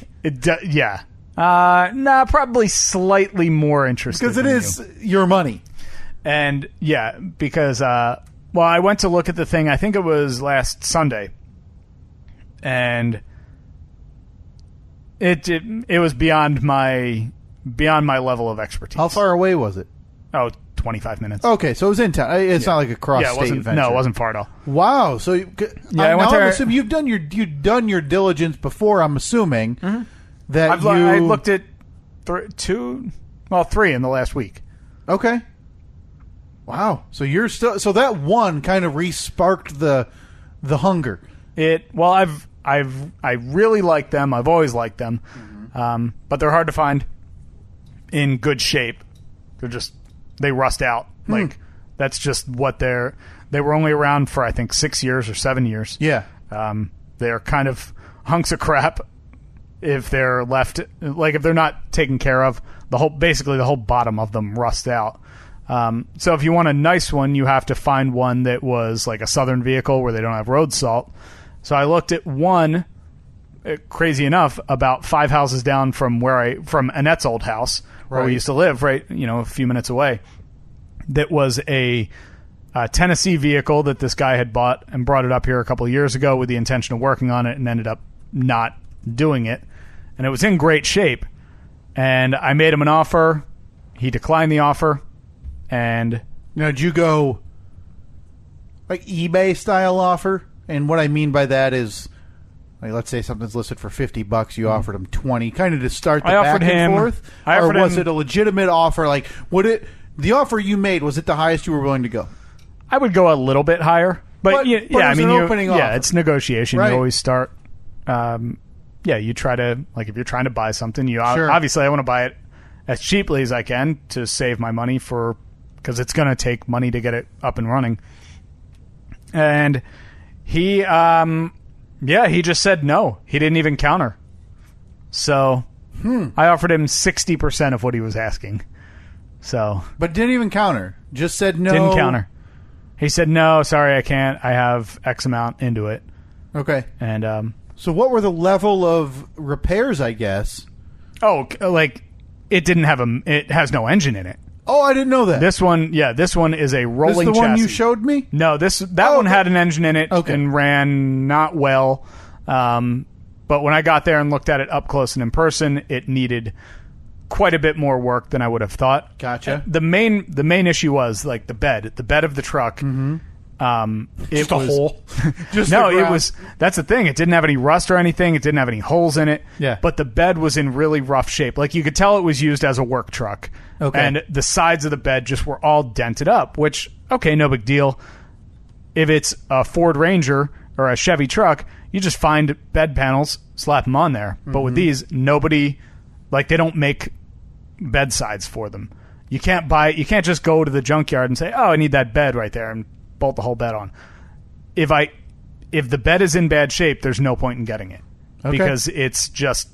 Yeah. Probably slightly more interested. Because it is your money. And, yeah, because, I went to look at the thing, I think it was last Sunday. And it was beyond my level of expertise. How far away was it? Oh, 25 minutes. Okay, so it was in town. It's not like a cross-state venture. No, it wasn't far at all. Wow. So I went there. I'm assuming you've done your diligence before. I'm assuming that I looked at three in the last week. Okay. Wow. So you're still that one kind of re-sparked the hunger. I really like them. I've always liked them, but they're hard to find in good shape. They rust out. Like that's just what they were only around for I think 6 years or 7 years. Yeah. They're kind of hunks of crap if they're left, if they're not taken care of. Basically the whole bottom of them rust out. So if you want a nice one, you have to find one that was like a southern vehicle where they don't have road salt. So I looked at one, crazy enough, about 5 houses down from Annette's old house, where we used to live, right, a few minutes away, that was a Tennessee vehicle that this guy had bought and brought it up here a couple of years ago with the intention of working on it and ended up not doing it. And it was in great shape. And I made him an offer. He declined the offer. And now, did you go like eBay style offer? And what I mean by that is, like, let's say something's listed for $50, you offered him 20, kind of to start the back and forth. Or was it a legitimate offer? Like, the offer you made, was it the highest you were willing to go? I would go a little bit higher, but yeah, I mean, it's negotiation. Right. You always start. You try to, like, if you're trying to buy something, obviously I want to buy it as cheaply as I can to save my money because it's going to take money to get it up and running. And he just said no. He didn't even counter. So I offered him 60% of what he was asking. So, but didn't even counter. Just said no. Didn't counter. He said no. Sorry, I can't. I have X amount into it. Okay. And so what were the level of repairs? I guess. Oh, like it didn't have it has no engine in it. Oh, I didn't know that. This one is a rolling chassis. This the one you showed me? No, that one had an engine in it and ran not well. But when I got there and looked at it up close and in person, it needed quite a bit more work than I would have thought. Gotcha. The main issue was like the bed of the truck. Mm-hmm. Just a hole. Just no, it was. That's the thing. It didn't have any rust or anything. It didn't have any holes in it. Yeah. But the bed was in really rough shape. Like you could tell it was used as a work truck. Okay. And the sides of the bed just were all dented up. Which no big deal. If it's a Ford Ranger or a Chevy truck, you just find bed panels, slap them on there. Mm-hmm. But with these, nobody, like they don't make bed sides for them. You can't just go to the junkyard and say, "Oh, I need that bed right there," and bolt the whole bed on. If the bed is in bad shape, there's no point in getting it because it's just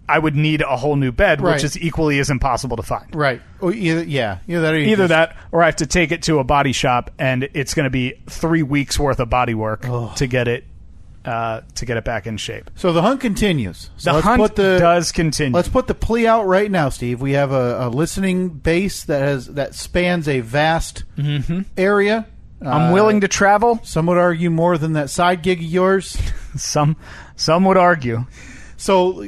I would need a whole new bed, which is equally as impossible to find. Right. Either that, or I have to take it to a body shop, and it's going to be 3 weeks worth of body work to get it back in shape. So the hunt continues. So the hunt does continue. Let's put the plea out right now, Steve. We have a listening base that spans a vast area. I'm willing to travel. Some would argue more than that side gig of yours. Some would argue. So,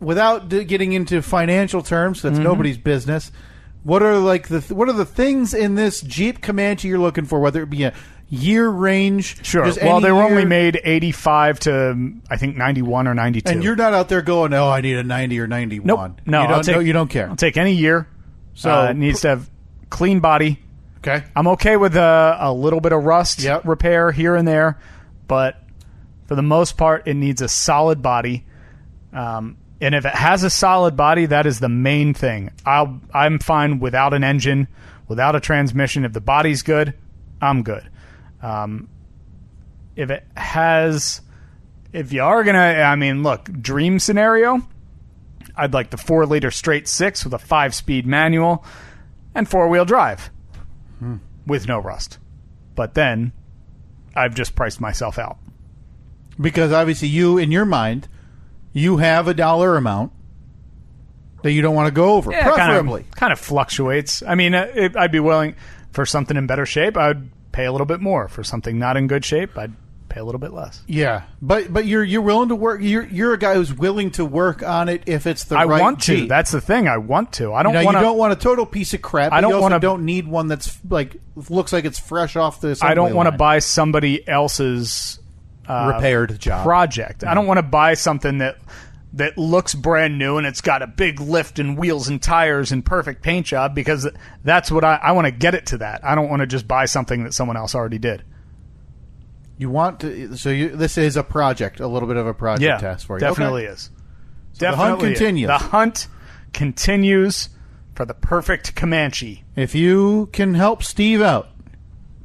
without getting into financial terms, that's nobody's business. What are the things in this Jeep Comanche you're looking for? Whether it be a year range, sure. Well, they were only made 85 to I think 91 or 92. And you're not out there going, "Oh, I need a 90 or 91." Nope. No, you don't care. I'll take any year. So it needs to have clean body. Okay. I'm okay with a little bit of rust repair here and there, but for the most part, it needs a solid body. And if it has a solid body, that is the main thing. I'm fine without an engine, without a transmission. If the body's good, I'm good. If you are look, dream scenario, I'd like the 4-liter straight 6 with a 5-speed manual and 4-wheel drive with no rust. But then I've just priced myself out. Because obviously you, in your mind, you have a dollar amount that you don't want to go over, preferably. Kind of fluctuates. I mean, I'd be willing for something in better shape. I'd pay a little bit more. For something not in good shape, I'd pay a little bit less. Yeah, but you're willing to work. You're a guy who's willing to work on it if it's the right I want to. Jeep. That's the thing. I want to. I don't. You don't want a total piece of crap. I don't need one that's like looks like it's fresh off the assembly I don't want to line. buy somebody else's repaired job project. I don't want to buy something that looks brand new and it's got a big lift and wheels and tires and perfect paint job, because that's what I want to get it to that. I don't want to just buy something that someone else already did. You want to, this is a project, a little bit of a project task for you. Definitely is. So the hunt continues. The hunt continues for the perfect Comanche. If you can help Steve out,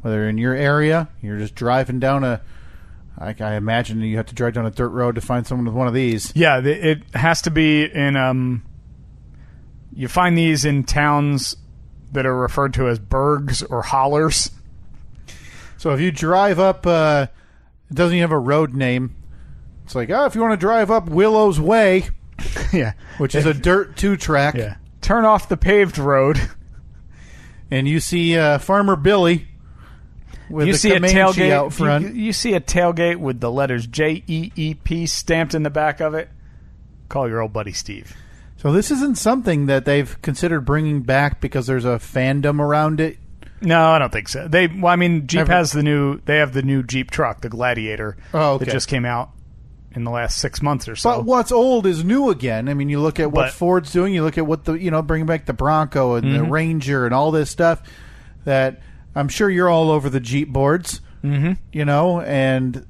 whether in your area, you're just driving down I imagine you have to drive down a dirt road to find someone with one of these. Yeah, it has to be in. You find these in towns that are referred to as burgs or hollers. So if you drive up, it doesn't even have a road name. It's like, if you want to drive up Willow's Way, Yeah. which is a dirt 2-track. Yeah. Turn off the paved road. And you see Farmer Billy with You the see a Comanche tailgate out front. You see a tailgate with the letters JEEP stamped in the back of it. Call your old buddy Steve. So this isn't something that they've considered bringing back because there's a fandom around it. No, I don't think so. Jeep has the new Jeep truck, the Gladiator, that just came out in the last 6 months or so. But what's old is new again. I mean, you look at what Ford's doing. You look at what bringing back the Bronco and the Ranger and all this stuff that I'm sure you're all over the Jeep boards, and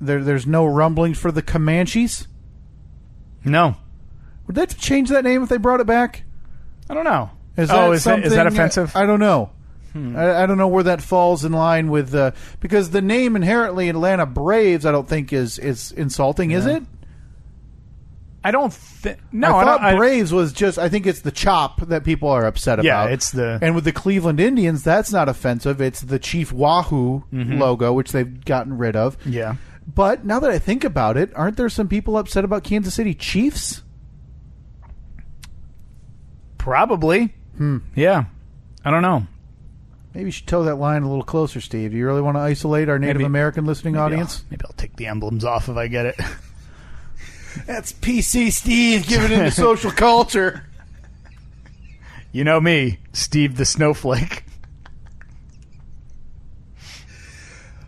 there's no rumblings for the Comanches. No. Would that change that name if they brought it back? I don't know. Is that offensive? I don't know. I don't know where that falls in line with because the name inherently Atlanta Braves I don't think is insulting, is it? I don't think. No, I thought Braves was just. I think it's the chop that people are upset about. Yeah, it's and with the Cleveland Indians, that's not offensive. It's the Chief Wahoo logo, which they've gotten rid of. Yeah. But now that I think about it, aren't there some people upset about Kansas City Chiefs? Probably. Yeah. I don't know. Maybe you should toe that line a little closer, Steve. Do you really want to isolate our Native American listening audience? Maybe I'll take the emblems off if I get it. That's PC Steve giving into social culture. You know me, Steve the Snowflake.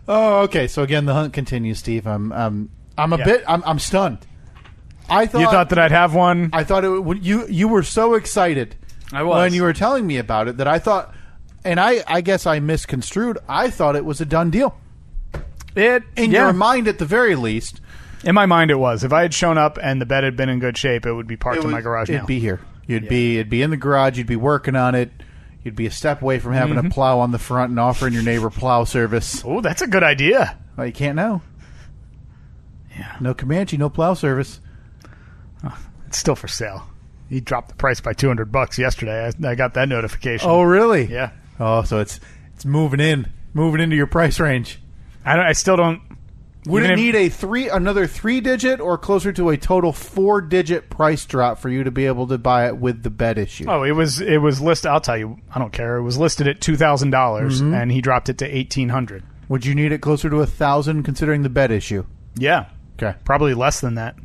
Oh, okay. So again, the hunt continues, Steve. I'm stunned. You thought that I'd have one? I thought you were so excited. I was. When you were telling me about it that I thought, and I guess I misconstrued. I thought it was a done deal. In your mind, at the very least. In my mind, it was. If I had shown up and the bed had been in good shape, it would be parked in my garage now. It'd be here. It'd be in the garage. You'd be working on it. You'd be a step away from having a plow on the front and offering your neighbor plow service. Oh, that's a good idea. Well, you can't know. Yeah. No Comanche, no plow service. Oh, it's still for sale. He dropped the price by $200 yesterday. I got that notification. Oh, really? Yeah. Oh, so it's moving into your price range. I still don't. Would it need another 3-digit or closer to a total 4-digit price drop for you to be able to buy it with the bed issue? Oh, it was listed. I'll tell you, I don't care. It was listed at $2,000, and he dropped it to $1,800. Would you need it closer to $1,000 considering the bed issue? Yeah. Okay. Probably less than that.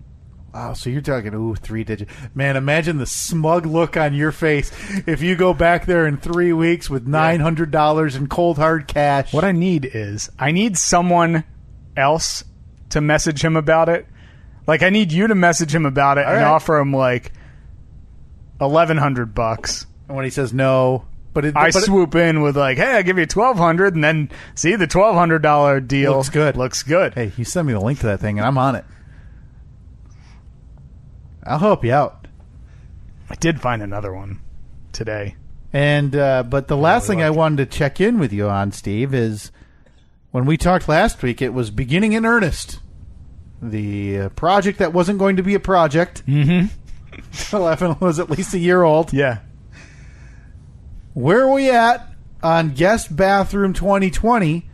Wow, so you're talking 3-digit. Man, imagine the smug look on your face if you go back there in 3 weeks with $900 in cold hard cash. What I need someone else to message him about it. Like, I need you to message him about it and offer him like $1,100. And when he says no, I swoop in with like, hey, I'll give you $1,200, and then see the $1,200 deal looks good. Hey, you send me the link to that thing and I'm on it. I'll help you out. I did find another one today. And but the last thing I wanted to check in with you on, Steve, is when we talked last week, it was beginning in earnest. The project that wasn't going to be a project. 11 was at least a year old. Yeah. Where are we at on Guest Bathroom 2020?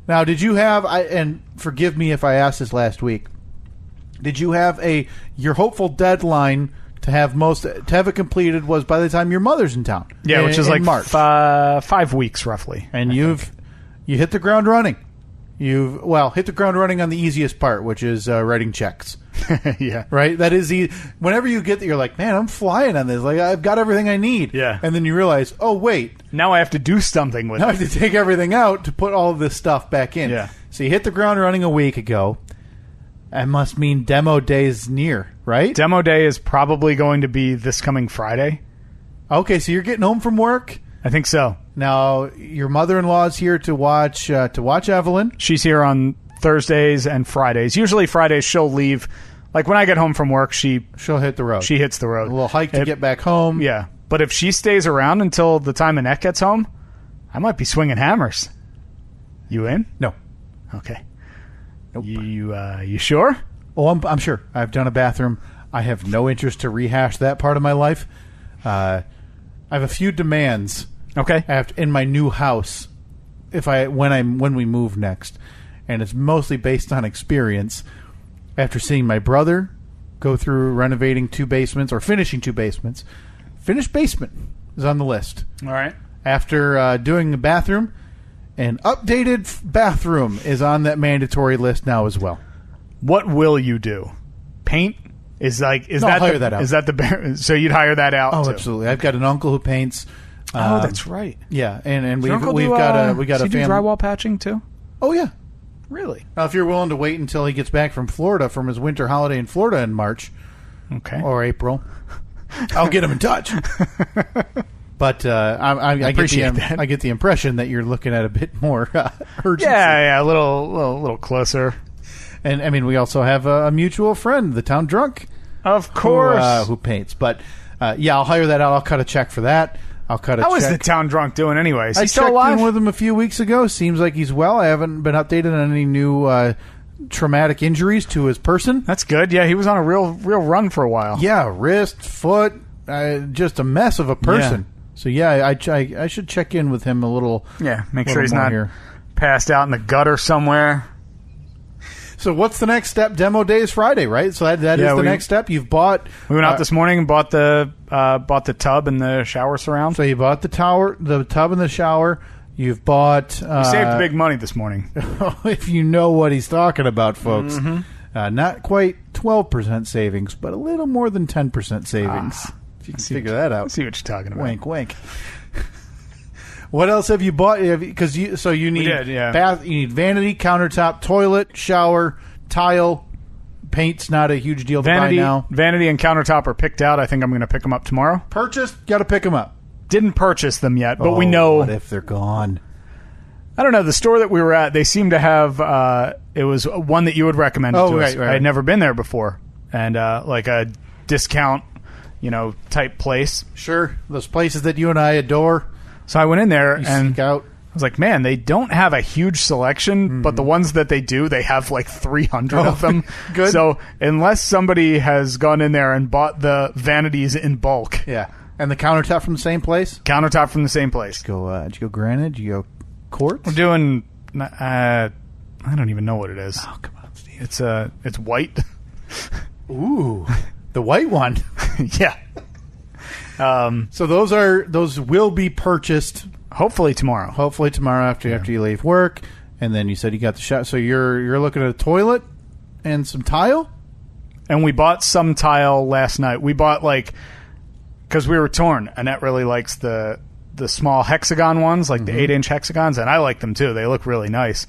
Now, did you have, and forgive me if I asked this last week, did you have your hopeful deadline to have it completed was by the time your mother's in town? Yeah, which is like March. 5 weeks roughly. And you hit the ground running. Hit the ground running on the easiest part, which is writing checks. Yeah. Right? That is whenever you get there, you're like, man, I'm flying on this. Like, I've got everything I need. Yeah. And then you realize, oh, wait. Now I have to do something with it. Now I have to take everything out to put all of this stuff back in. Yeah. So you hit the ground running a week ago. That must mean demo day is near, right? Demo day is probably going to be this coming Friday. Okay, so you're getting home from work? I think so. Now, your mother-in-law's here to watch Evelyn. She's here on Thursdays and Fridays. Usually Fridays she'll leave. Like when I get home from work, she'll hit the road. She hits the road. A little hike to get back home. Yeah. But if she stays around until the time Annette gets home, I might be swinging hammers. You in? No. Okay. Nope. You sure? Oh, I'm sure. I've done a bathroom. I have no interest to rehash that part of my life. I have a few demands. Okay. In my new house, when we move next, and it's mostly based on experience. After seeing my brother go through renovating 2 basements or finishing 2 basements. Finished basement is on the list. All right. After doing the bathroom, an updated bathroom is on that mandatory list now as well. What will you do? Paint? Is that the so you'd hire that out? Oh, too. Absolutely. I've got an uncle who paints. That's right. Yeah, and we've do got a family. Drywall patching too? Oh yeah. Really? Now, if you're willing to wait until he gets back from Florida from his winter holiday in Florida in March, or April, I'll get him in touch. But I appreciate that. I get the impression that you're looking at a bit more urgency. Yeah, a little closer. And I mean, we also have a mutual friend, the Town Drunk, of course, who paints. But I'll hire that out. I'll cut a check for that. I'll cut a check. How is the Town Drunk doing, anyways? I He's still checked alive? in with him a few weeks ago. Seems like he's well. I haven't been updated on any new traumatic injuries to his person. That's good. Yeah, he was on a real run for a while. Yeah, wrist, foot, just a mess of a person. Yeah. So I should check in with him a little. Yeah, make sure he's not here. Passed out in the gutter somewhere. So what's the next step? Demo day is Friday, right? So that is the next step. You've bought. We went out this morning and bought the tub and the shower surround. So you bought the tub and the shower. You've bought. We saved big money this morning. If you know what he's talking about, folks. Mm-hmm. Not quite 12% savings, but a little more than 10% savings. If you can figure that out. See what you're talking about. Wink, wink. What else have you bought? Because you need bath, you need vanity, countertop, toilet, shower, tile. Paint's not a huge deal to buy now. Vanity and countertop are picked out. I think I'm going to pick them up tomorrow. Purchased? Got to pick them up. Didn't purchase them yet, but we know. What if they're gone? I don't know. The store that we were at, they seem to have. It was one that you would recommend to us. Right. I had never been there before, and like a discount, type place. Sure, those places that you and I adore. So I went in there and I was like, man, they don't have a huge selection, but the ones that they do, they have like 300 of them. Good. So unless somebody has gone in there and bought the vanities in bulk. Yeah. And the countertop from the same place? Countertop from the same place. Did you go granite? Did you go quartz? We're doing, I don't even know what it is. Oh, come on, Steve. It's white. Ooh, the white one. Yeah. So those will be purchased hopefully tomorrow. After you leave work, and then you said you got the shot. So you're looking at a toilet and some tile. And we bought some tile last night. We bought because we were torn. Annette really likes the small hexagon ones, like the 8-inch hexagons, and I like them too. They look really nice.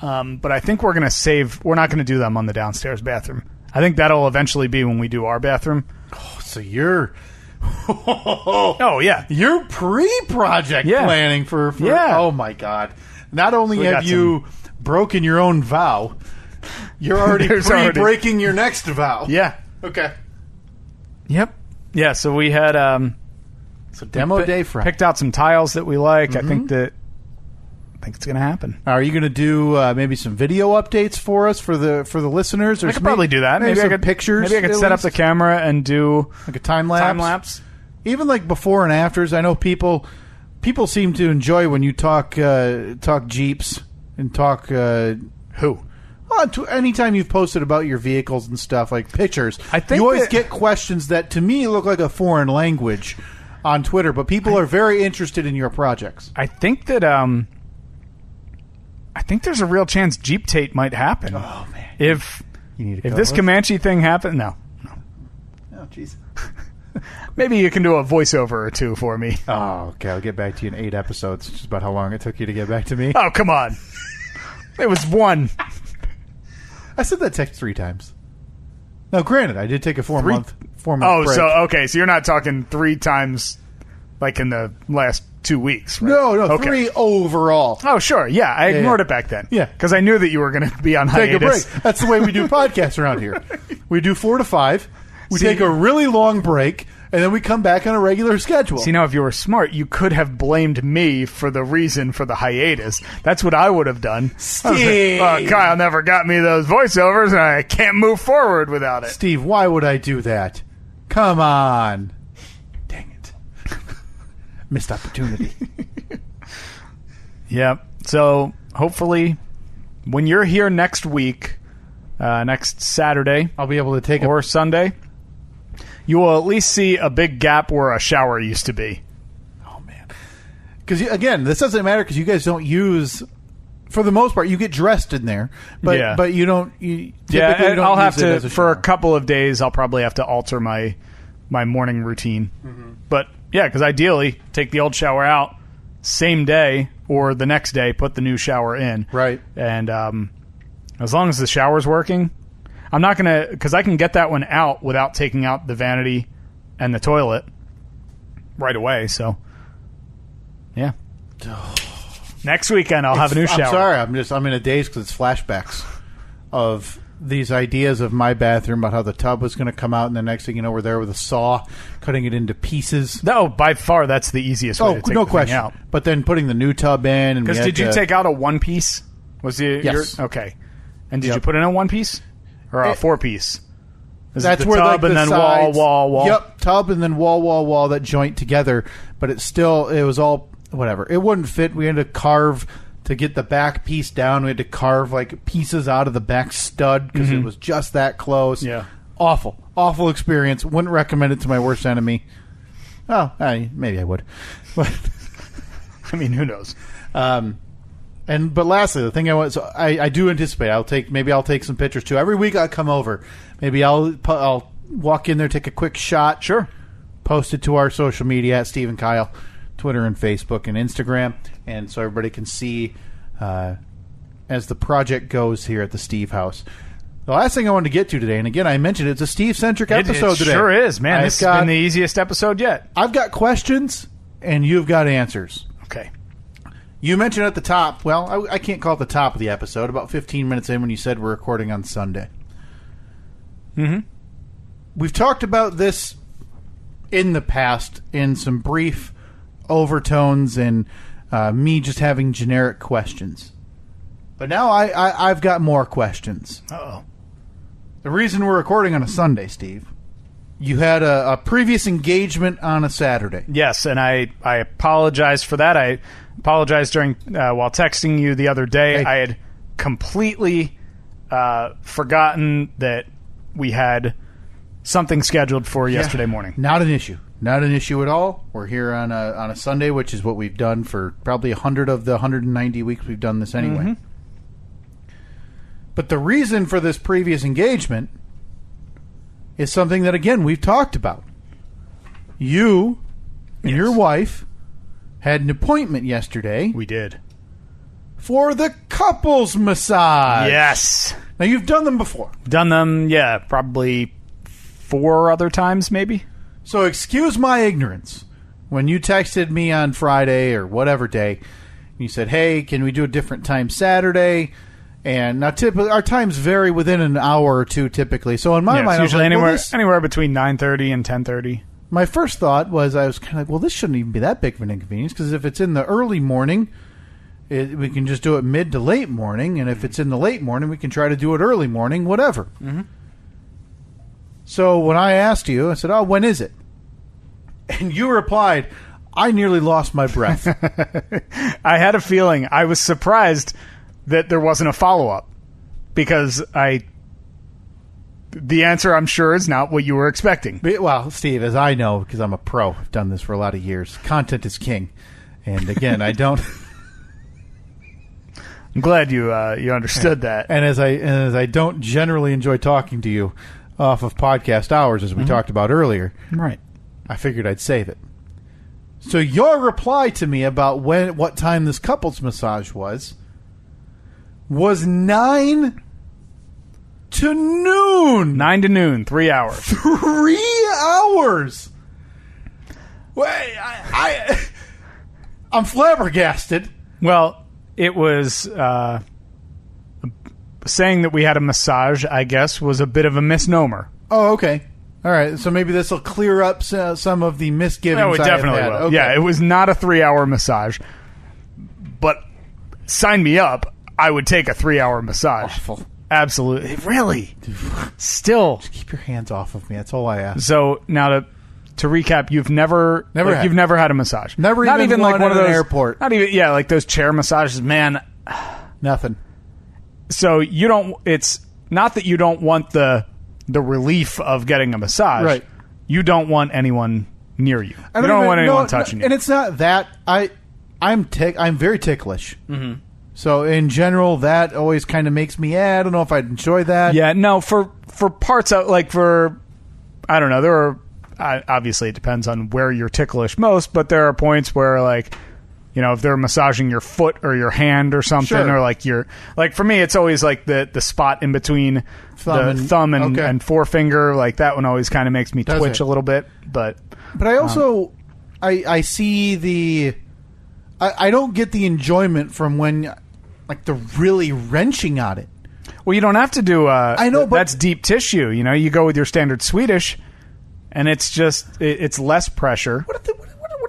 But I think we're going to save. We're not going to do them on the downstairs bathroom. I think that'll eventually be when we do our bathroom. Oh, so you're. Oh yeah, you're pre-project planning for yeah. Oh my God! Not only have you broken your own vow, you're already breaking your next vow. Yeah. Okay. Yep. Yeah. So we had so demo day Friday. Picked out some tiles that we like. I think it's going to happen. Are you going to do maybe some video updates for us for the listeners? Or I could probably do that. Maybe I could pictures. Maybe I could set up the camera and do like a time lapse. Even like before and afters. I know people seem to enjoy when you talk Jeeps and talk who. Anytime you've posted about your vehicles and stuff, like pictures, I think you always get questions that to me look like a foreign language on Twitter, but people are very interested in your projects. I think that I think there's a real chance Jeep Tate might happen. Oh man! If this Comanche thing happens, no. Oh jeez. Maybe you can do a voiceover or two for me. Oh, okay. I'll get back to you in 8 episodes. It's just about how long it took you to get back to me. Oh, come on. It was 1. I sent that text 3 times. Now, granted, I did take a 4-month break. So you're not talking 3 times like in the last 2 weeks, right? No, okay. 3 overall. Oh, sure. Yeah, I ignored it back then. Yeah. Because I knew that you were going to be on hiatus. Take a break. That's the way we do podcasts around here. We do 4 to 5. We take a really long break, and then we come back on a regular schedule. See, now, if you were smart, you could have blamed me for the reason for the hiatus. That's what I would have done. Steve! Kyle never got me those voiceovers, and I can't move forward without it. Steve, why would I do that? Come on. Dang it. Missed opportunity. Yep. So, hopefully, when you're here next week, next Saturday. I'll be able to take or Sunday. You will at least see a big gap where a shower used to be. Oh, man. Because, again, this doesn't matter because you guys don't use... For the most part, you get dressed in there, but you don't. I'll have to for a couple of days. I'll probably have to alter my morning routine. Mm-hmm. But yeah, because ideally, take the old shower out same day or the next day, put the new shower in. Right. And as long as the shower's working, I'm not gonna because I can get that one out without taking out the vanity and the toilet right away. So yeah. Next weekend, I'll have a new shower. I'm sorry. I'm in a daze because it's flashbacks of these ideas of my bathroom about how the tub was going to come out, and the next thing you know, we're there with a saw, cutting it into pieces. No, by far, that's the easiest way to take the thing out. But then putting the new tub in. Because did you take out a one-piece? Yes. Okay. And did you put in a one-piece? Or a four-piece? That's where tub and then sides, wall. Yep, tub and then wall, that joint together. But it was all... Whatever. It wouldn't fit. We had to carve to get the back piece down. We had to carve like pieces out of the back stud because it was just that close. Yeah. Awful experience. Wouldn't recommend it to my worst enemy. Oh, maybe I would. But I mean, who knows? But lastly, the thing I do anticipate I'll take some pictures too. Every week I'll come over. Maybe I'll walk in there, take a quick shot. Sure. Post it to our social media at Steve and Kyle. Twitter and Facebook and Instagram, and so everybody can see as the project goes here at the Steve House. The last thing I wanted to get to today, and again, I mentioned it's a Steve-centric episode today. It sure is, man. This has been the easiest episode yet. I've got questions, and you've got answers. Okay. You mentioned at the top, well, I can't call it the top of the episode, about 15 minutes in when you said we're recording on Sunday. Mm-hmm. We've talked about this in the past in some brief overtones and me just having generic questions. But now I've got more questions. Uh-oh. The reason we're recording on a Sunday, Steve, you had a previous engagement on a Saturday. Yes, and I apologize for that. I apologized during while texting you the other day. Hey. I had completely forgotten that we had something scheduled for yesterday morning. Not an issue. Not an issue at all. We're here on a Sunday, which is what we've done for probably 100 of the 190 weeks we've done this anyway. Mm-hmm. But the reason for this previous engagement is something that, again, we've talked about. You and your wife had an appointment yesterday. We did. For the couples massage. Yes. Now, you've done them before. Done them, probably 4 other times, maybe. So excuse my ignorance. When you texted me on Friday or whatever day, you said, hey, can we do a different time Saturday? And now typically our times vary within an hour or two typically. So in my mind, usually I was like, anywhere between 9:30 and 10:30. My first thought was I was kind of like, well, this shouldn't even be that big of an inconvenience because if it's in the early morning, we can just do it mid to late morning. And if it's in the late morning, we can try to do it early morning, whatever. Mm-hmm. So when I asked you, I said, oh, when is it? And you replied, I nearly lost my breath. I had a feeling. I was surprised that there wasn't a follow-up because the answer, I'm sure, is not what you were expecting. Well, Steve, as I know, because I'm a pro, I've done this for a lot of years, content is king. And again, I don't... I'm glad you understood that. And as I don't generally enjoy talking to you off of podcast hours, as we talked about earlier, right? I figured I'd save it. So your reply to me about what time this couples massage was 9 to noon. 9 to noon, 3 hours. 3 hours. Wait, I'm flabbergasted. Well, it was saying that we had a massage, I guess, was a bit of a misnomer. Oh, okay. All right. So maybe this will clear up some of the misgivings. No, it definitely will. Okay. Yeah, it was not a 3-hour massage. But sign me up. I would take a 3-hour massage. Awful. Absolutely. Really? Still. Just keep your hands off of me. That's all I ask. So now to recap, you've never had a massage. Never not even like one of those airport. Not even like those chair massages, man. Nothing. So you don't. It's not that you don't want the relief of getting a massage. Right. You don't want anyone near you. You don't want anyone touching you. And it's not that I'm very ticklish. Mm-hmm. So in general, that always kind of makes me. I don't know if I'd enjoy that. Yeah. No. For parts of I don't know. There are obviously it depends on where you're ticklish most, but there are points where if they're massaging your foot or your hand or something, sure. or for me, it's always like the spot in between the thumb and forefinger. Like that one always kind of makes me twitch a little bit. But I also I see I don't get the enjoyment from when the really wrenching on it. Well, you don't have to do. I know, but that's deep tissue. You go with your standard Swedish, and it's just it's less pressure. What do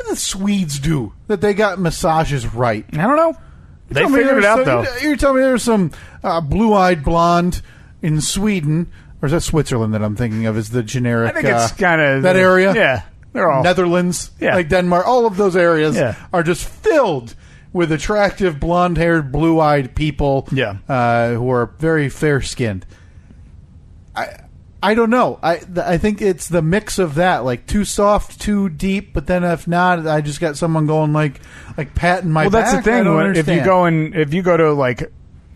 the Swedes do that they got massages right? I don't know. They figured it out, though. You're telling me there's some blue-eyed blonde in Sweden, or is that Switzerland that I'm thinking of? Is the generic? I think it's kind of that area. Yeah, they're all Netherlands, like Denmark. All of those areas are just filled with attractive blonde-haired, blue-eyed people. Yeah, who are very fair-skinned. I don't know. I think it's the mix of that, too soft, too deep. But then if not, I just got someone going like patting my back. Well, that's the thing. If you go to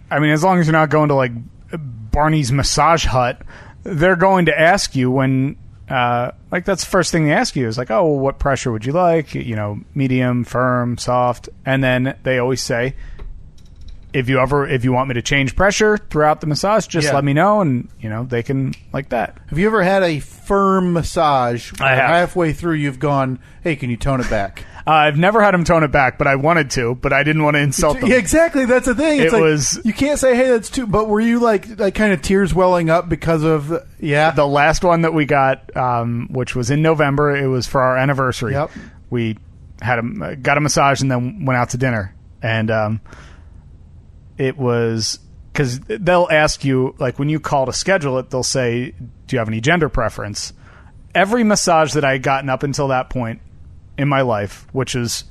as long as you're not going to Barney's Massage Hut, they're going to ask you when that's the first thing they ask you is what pressure would you like? Medium, firm, soft, and then they always say, if you want me to change pressure throughout the massage, just let me know, and they can like that. Have you ever had a firm massage? I have. Halfway through, you've gone, "Hey, can you tone it back?" I've never had them tone it back, but I wanted to, but I didn't want to insult them. Yeah, exactly. That's the thing. It's you can't say, "Hey, that's too." But were you like kind of tears welling up because of the last one that we got, which was in November? It was for our anniversary. Yep. We got a massage and then went out to dinner, and it was because they'll ask you, when you call to schedule it, they'll say, do you have any gender preference? Every massage that I had gotten up until that point in my life, which is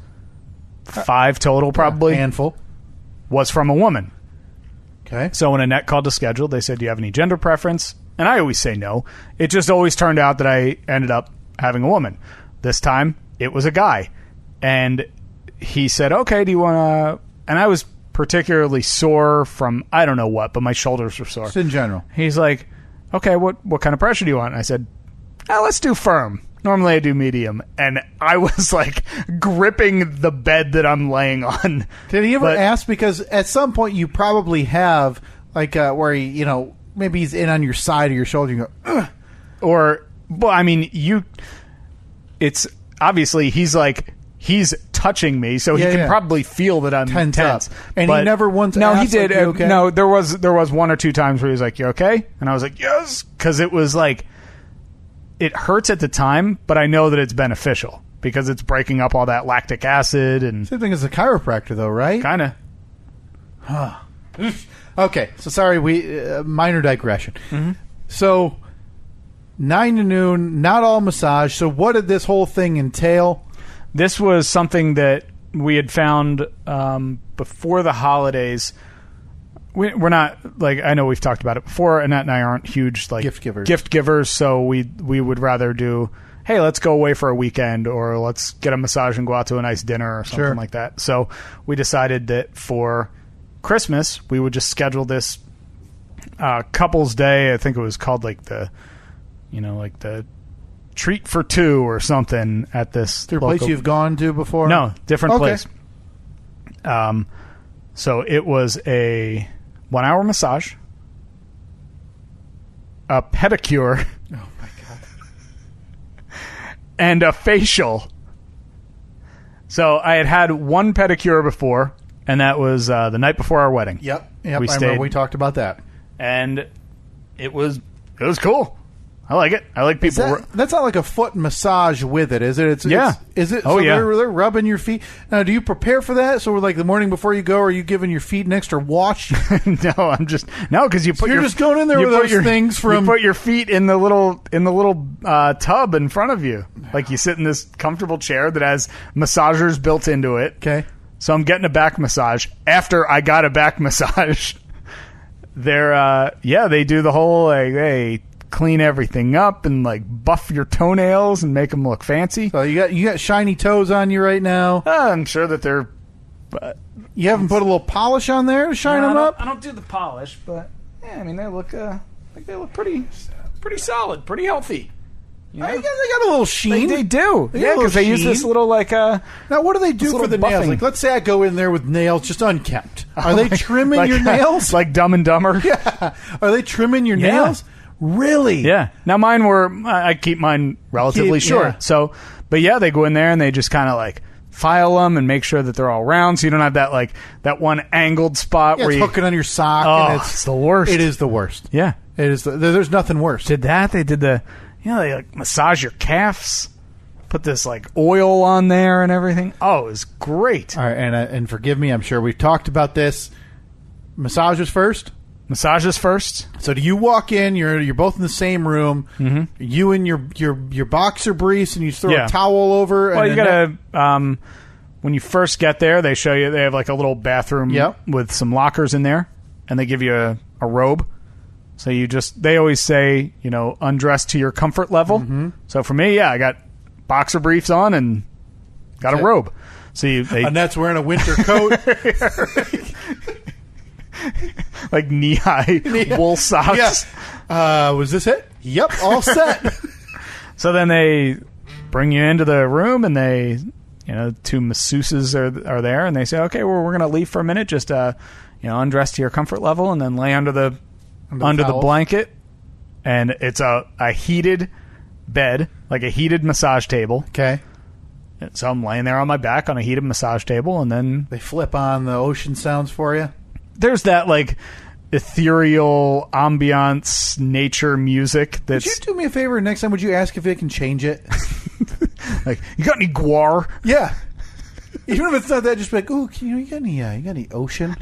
5 total probably, handful, was from a woman. Okay. So when Annette called to schedule, they said, do you have any gender preference? And I always say no. It just always turned out that I ended up having a woman. This time, it was a guy. And he said, okay, do you want to... And I was particularly sore from I don't know what, but my shoulders were sore. Just in general. He's like, okay, what kind of pressure do you want? And I said, let's do firm. Normally I do medium. And I was gripping the bed that I'm laying on. Did he ever ask? Because at some point you probably have where he, maybe he's in on your side of your shoulder. You go, ugh. Or, well, it's obviously he's touching me, so he can probably feel that I'm tense. And he never once asked, no, he did. You okay? No, there was 1 or 2 times where he was like, "You okay?" And I was like, "Yes," because it was it hurts at the time, but I know that it's beneficial because it's breaking up all that lactic acid and same thing as a chiropractor, though, right? Kind of. Huh. Okay, so sorry, we minor digression. Mm-hmm. So 9 to noon, not all massage. So what did this whole thing entail? This was something that we had found before the holidays. We're not I know we've talked about it before. Annette and I aren't huge gift givers, so we would rather do, hey, let's go away for a weekend, or let's get a massage and go out to a nice dinner or something like that. So we decided that for Christmas we would just schedule this couples day. I think it was called the treat for 2 or something at this. Is there a place you've gone to before? No, different place. So it was a 1-hour massage, a pedicure, oh my god, and a facial. So I had 1 pedicure before, and that was the night before our wedding. Yep. I remember we talked about that, and it was cool. I like it. I like people. That's not like a foot massage with it, is it? Is it? Oh, so yeah. They're rubbing your feet. Now, do you prepare for that? So, the morning before you go, are you giving your feet an extra wash? No, because you put you're just going in there with those things from. You put your feet in the little tub in front of you. You sit in this comfortable chair that has massagers built into it. Okay. So I'm getting a back massage after I got a back massage. they do the whole like, hey, clean everything up and like buff your toenails and make them look fancy. So you got shiny toes on you right now. I'm sure that they're. You haven't put a little polish on there to shine them up? I don't do the polish, but yeah, I mean they look pretty solid, pretty healthy. You know? I guess they got a little sheen. They do. Yeah, because they use this little like Now, what do they do for the nails? Like, let's say I go in there with nails just unkempt. Are they trimming your nails? Like Dumb and Dumber? Yeah. Are they trimming your nails? Really? Yeah. Now mine I keep mine relatively short. Yeah. So, but yeah, they go in there and they just kind of like file them and make sure that they're all round, so you don't have that like that one angled spot where it's you hooking on your sock. Oh, and it's the worst. It is the worst. Yeah, it is. There's nothing worse. They did they like massage your calves, put this like oil on there and everything. Oh, it was great. All right, and forgive me, I'm sure we've talked about this. Massages first. So do you walk in? You're both in the same room. Mm-hmm. You in your boxer briefs, and you throw a towel over. Well, you gotta. When you first get there, they show you they have like a little bathroom with some lockers in there, and they give you a robe. So they always say, undress to your comfort level. Mm-hmm. So for me, I got boxer briefs on and got a robe. So Annette's wearing a winter coat. Like knee-high wool socks. Yeah. Was this it? Yep, all set. So then they bring you into the room, and they, two masseuses are there, and they say, okay, well, we're going to leave for a minute, just undress to your comfort level, and then lay under the blanket. And it's a heated bed, like a heated massage table. Okay. So I'm laying there on my back on a heated massage table, and then they flip on the ocean sounds for you. There's that like ethereal ambiance, nature music. Would you do me a favor next time? Would you ask if they can change it? Like, you got any guar? Yeah. Even if it's not that, just be like, "Ooh, you got any ocean?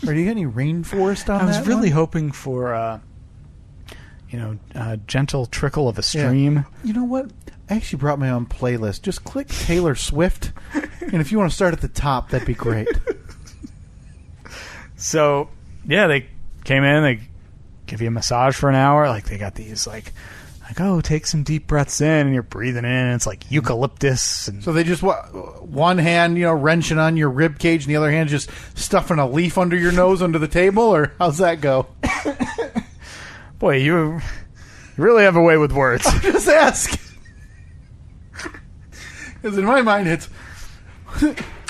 Or do you got any rainforest on that?" I was really hoping for a gentle trickle of a stream. Yeah. You know what? I actually brought my own playlist. Just click Taylor Swift, and if you want to start at the top, that'd be great. So, yeah, they came in, they give you a massage for an hour. Like, they got these, like, oh, take some deep breaths in, and you're breathing in, and it's like eucalyptus. And so they just, one hand, wrenching on your rib cage, and the other hand just stuffing a leaf under your nose under the table, or how's that go? Boy, you really have a way with words. I'll just ask. Because in my mind, it's...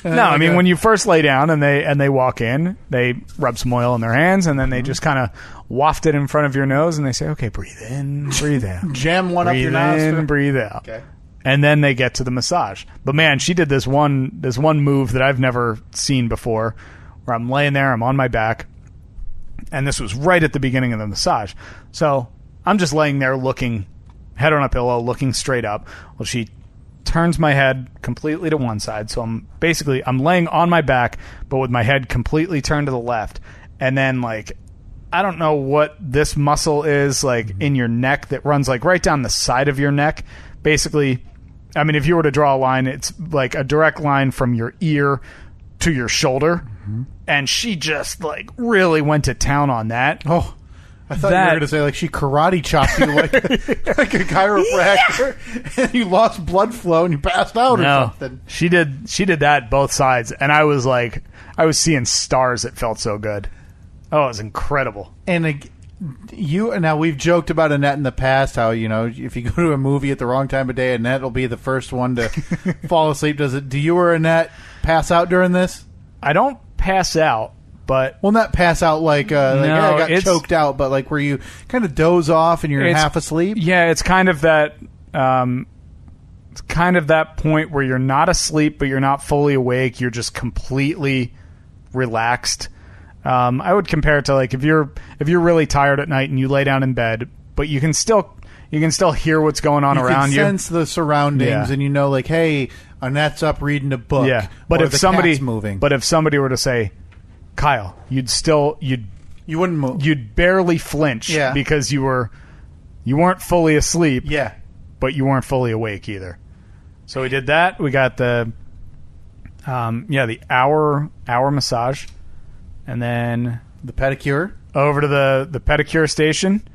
No, I mean, when you first lay down and they walk in, they rub some oil in their hands, and then they just kind of waft it in front of your nose, and they say, okay, breathe in, breathe out. Jam one up your nostril. Breathe in, breathe out. Okay. And then they get to the massage. But, man, she did this one move that I've never seen before, where I'm laying there, I'm on my back, and this was right at the beginning of the massage. So I'm just laying there looking, head on a pillow, looking straight up. Well, she turns my head completely to one side, so I'm laying on my back but with my head completely turned to the left, and then like I don't know what this muscle is like in your neck that runs like right down the side of your neck. Basically, I mean, if you were to draw a line, it's like a direct line from your ear to your shoulder. And she just like really went to town on that. Oh, I thought you were going to say, like, she karate chopped you like a chiropractor, and you lost blood flow and you passed out or something. She did that both sides, and I was seeing stars. It felt so good. Oh, it was incredible. And now we've joked about Annette in the past, how, if you go to a movie at the wrong time of day, Annette will be the first one to fall asleep. Do you or Annette pass out during this? I don't pass out. But not pass out like I got choked out, but like where you kind of doze off and you're half asleep. Yeah, it's kind of that. It's kind of that point where you're not asleep, but you're not fully awake. You're just completely relaxed. I would compare it to like if you're really tired at night and you lay down in bed, but you can still hear what's going on around you. You can sense the surroundings, and like, hey, Annette's up reading a book. Yeah, but if somebody moving, but if somebody were to say, Kyle, you wouldn't move. You'd barely flinch because you weren't fully asleep. Yeah, but you weren't fully awake either. So we did that. We got the hour massage, and then The pedicure. Over to the pedicure station,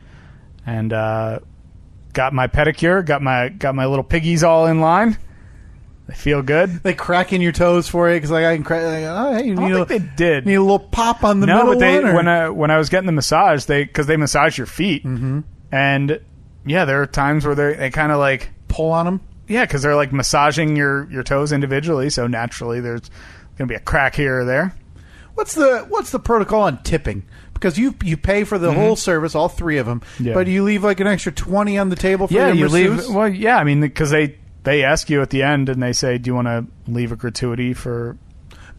and got my pedicure. Got my little piggies all in line. They feel good. They crack in your toes for you because like I can crack. Like, oh, hey, I don't think they did. Need a little pop on the middle. No, but one, when I was getting the massage, because they massage your feet, and yeah, there are times where they kind of like pull on them. Yeah, because they're like massaging your toes individually, so naturally there's going to be a crack here or there. What's the protocol on tipping? Because you pay for the whole service, all three of them, but you leave like an extra 20 on the table for your masseuse? Well, yeah, I mean, because they ask you at the end and they say, do you want to leave a gratuity for...